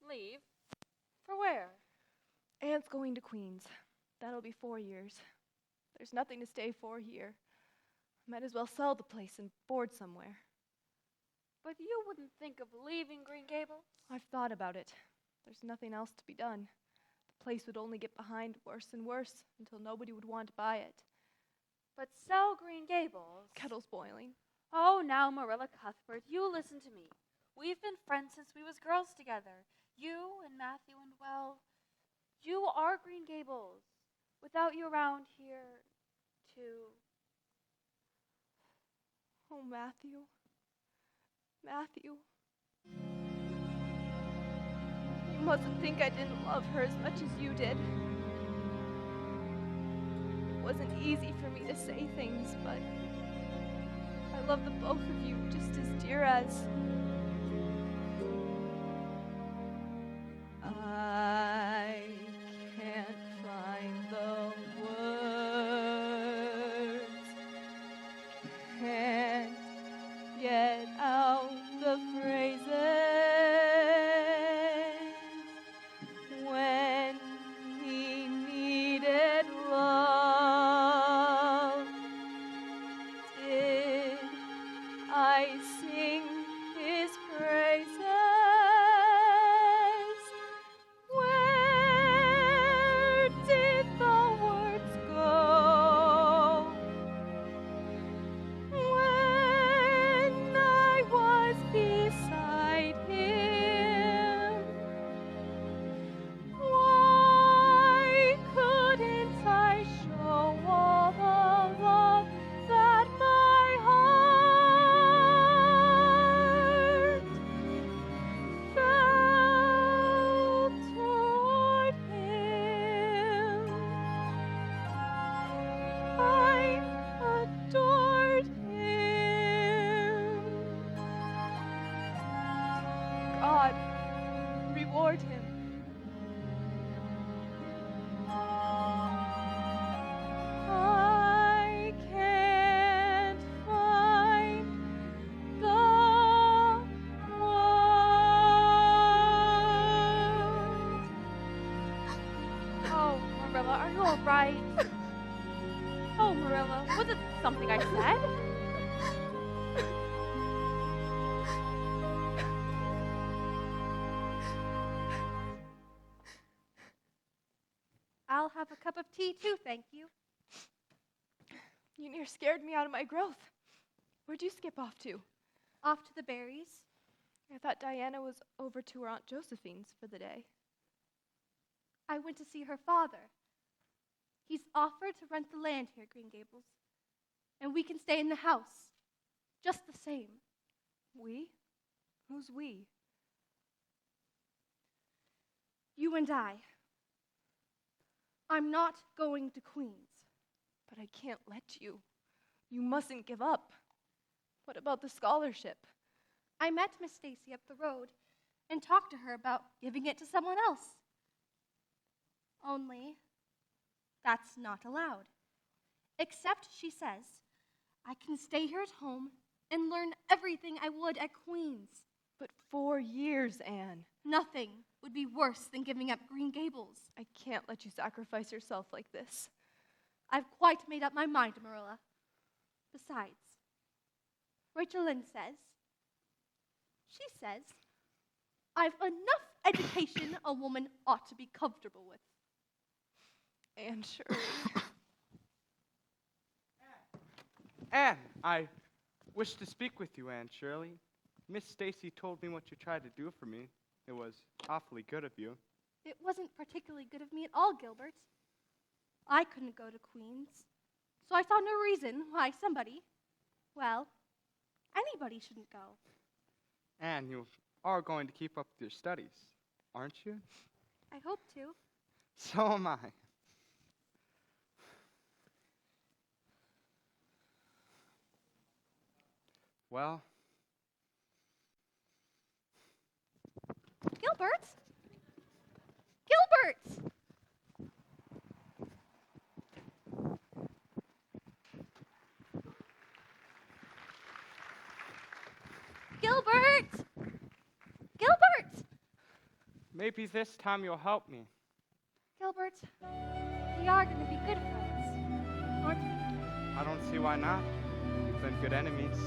Leave? For where? Aunt's going to Queens. That'll be 4 years. There's nothing to stay for here. Might as well sell the place and board somewhere. But you wouldn't think of leaving Green Gables? I've thought about it. There's nothing else to be done. The place would only get behind worse and worse until nobody would want to buy it. But so, Green Gables. Kettle's boiling. Oh, now, Marilla Cuthbert, you listen to me. We've been friends since we was girls together. You and Matthew and, well, you are Green Gables. Without you around here, too. Oh, Matthew. Matthew. You mustn't think I didn't love her as much as you did. It wasn't easy for me to say things, but I love the both of you just as dear as I can't find the words, can't get out the phrases when he needed love. Did I sing his praises? Where did the words go? When I was beside him, why couldn't I show all the love that my heart felt toward him? I adored him. God, reward him. I can't find the words. Oh, Marilla, are you all right? Oh, Marilla, was it something I said? I'll have a cup of tea too, thank you. You near scared me out of my growth. Where'd you skip off to? Off to the berries. I thought Diana was over to her Aunt Josephine's for the day. I went to see her father. He's offered to rent the land here, Green Gables. And we can stay in the house. Just the same. We? Who's we? You and I. I'm not going to Queens. But I can't let you. You mustn't give up. What about the scholarship? I met Miss Stacy up the road and talked to her about giving it to someone else. Only, that's not allowed. Except, she says, I can stay here at home and learn everything I would at Queens. But 4 years, Anne. Nothing would be worse than giving up Green Gables. I can't let you sacrifice yourself like this. I've quite made up my mind, Marilla. Besides, Rachel Lynde says, I've enough education a woman ought to be comfortable with. Anne Shirley. Anne, I wish to speak with you, Anne Shirley. Miss Stacy told me what you tried to do for me. It was awfully good of you. It wasn't particularly good of me at all, Gilbert. I couldn't go to Queens, so I saw no reason why somebody, well, anybody shouldn't go. Anne, you are going to keep up with your studies, aren't you? I hope to. So am I. Well, Gilbert! Gilbert! Gilbert! Gilbert! maybe this time you'll help me. Gilbert, we are going to be good friends, aren't we? I don't see why not. We've been good enemies.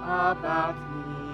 about me.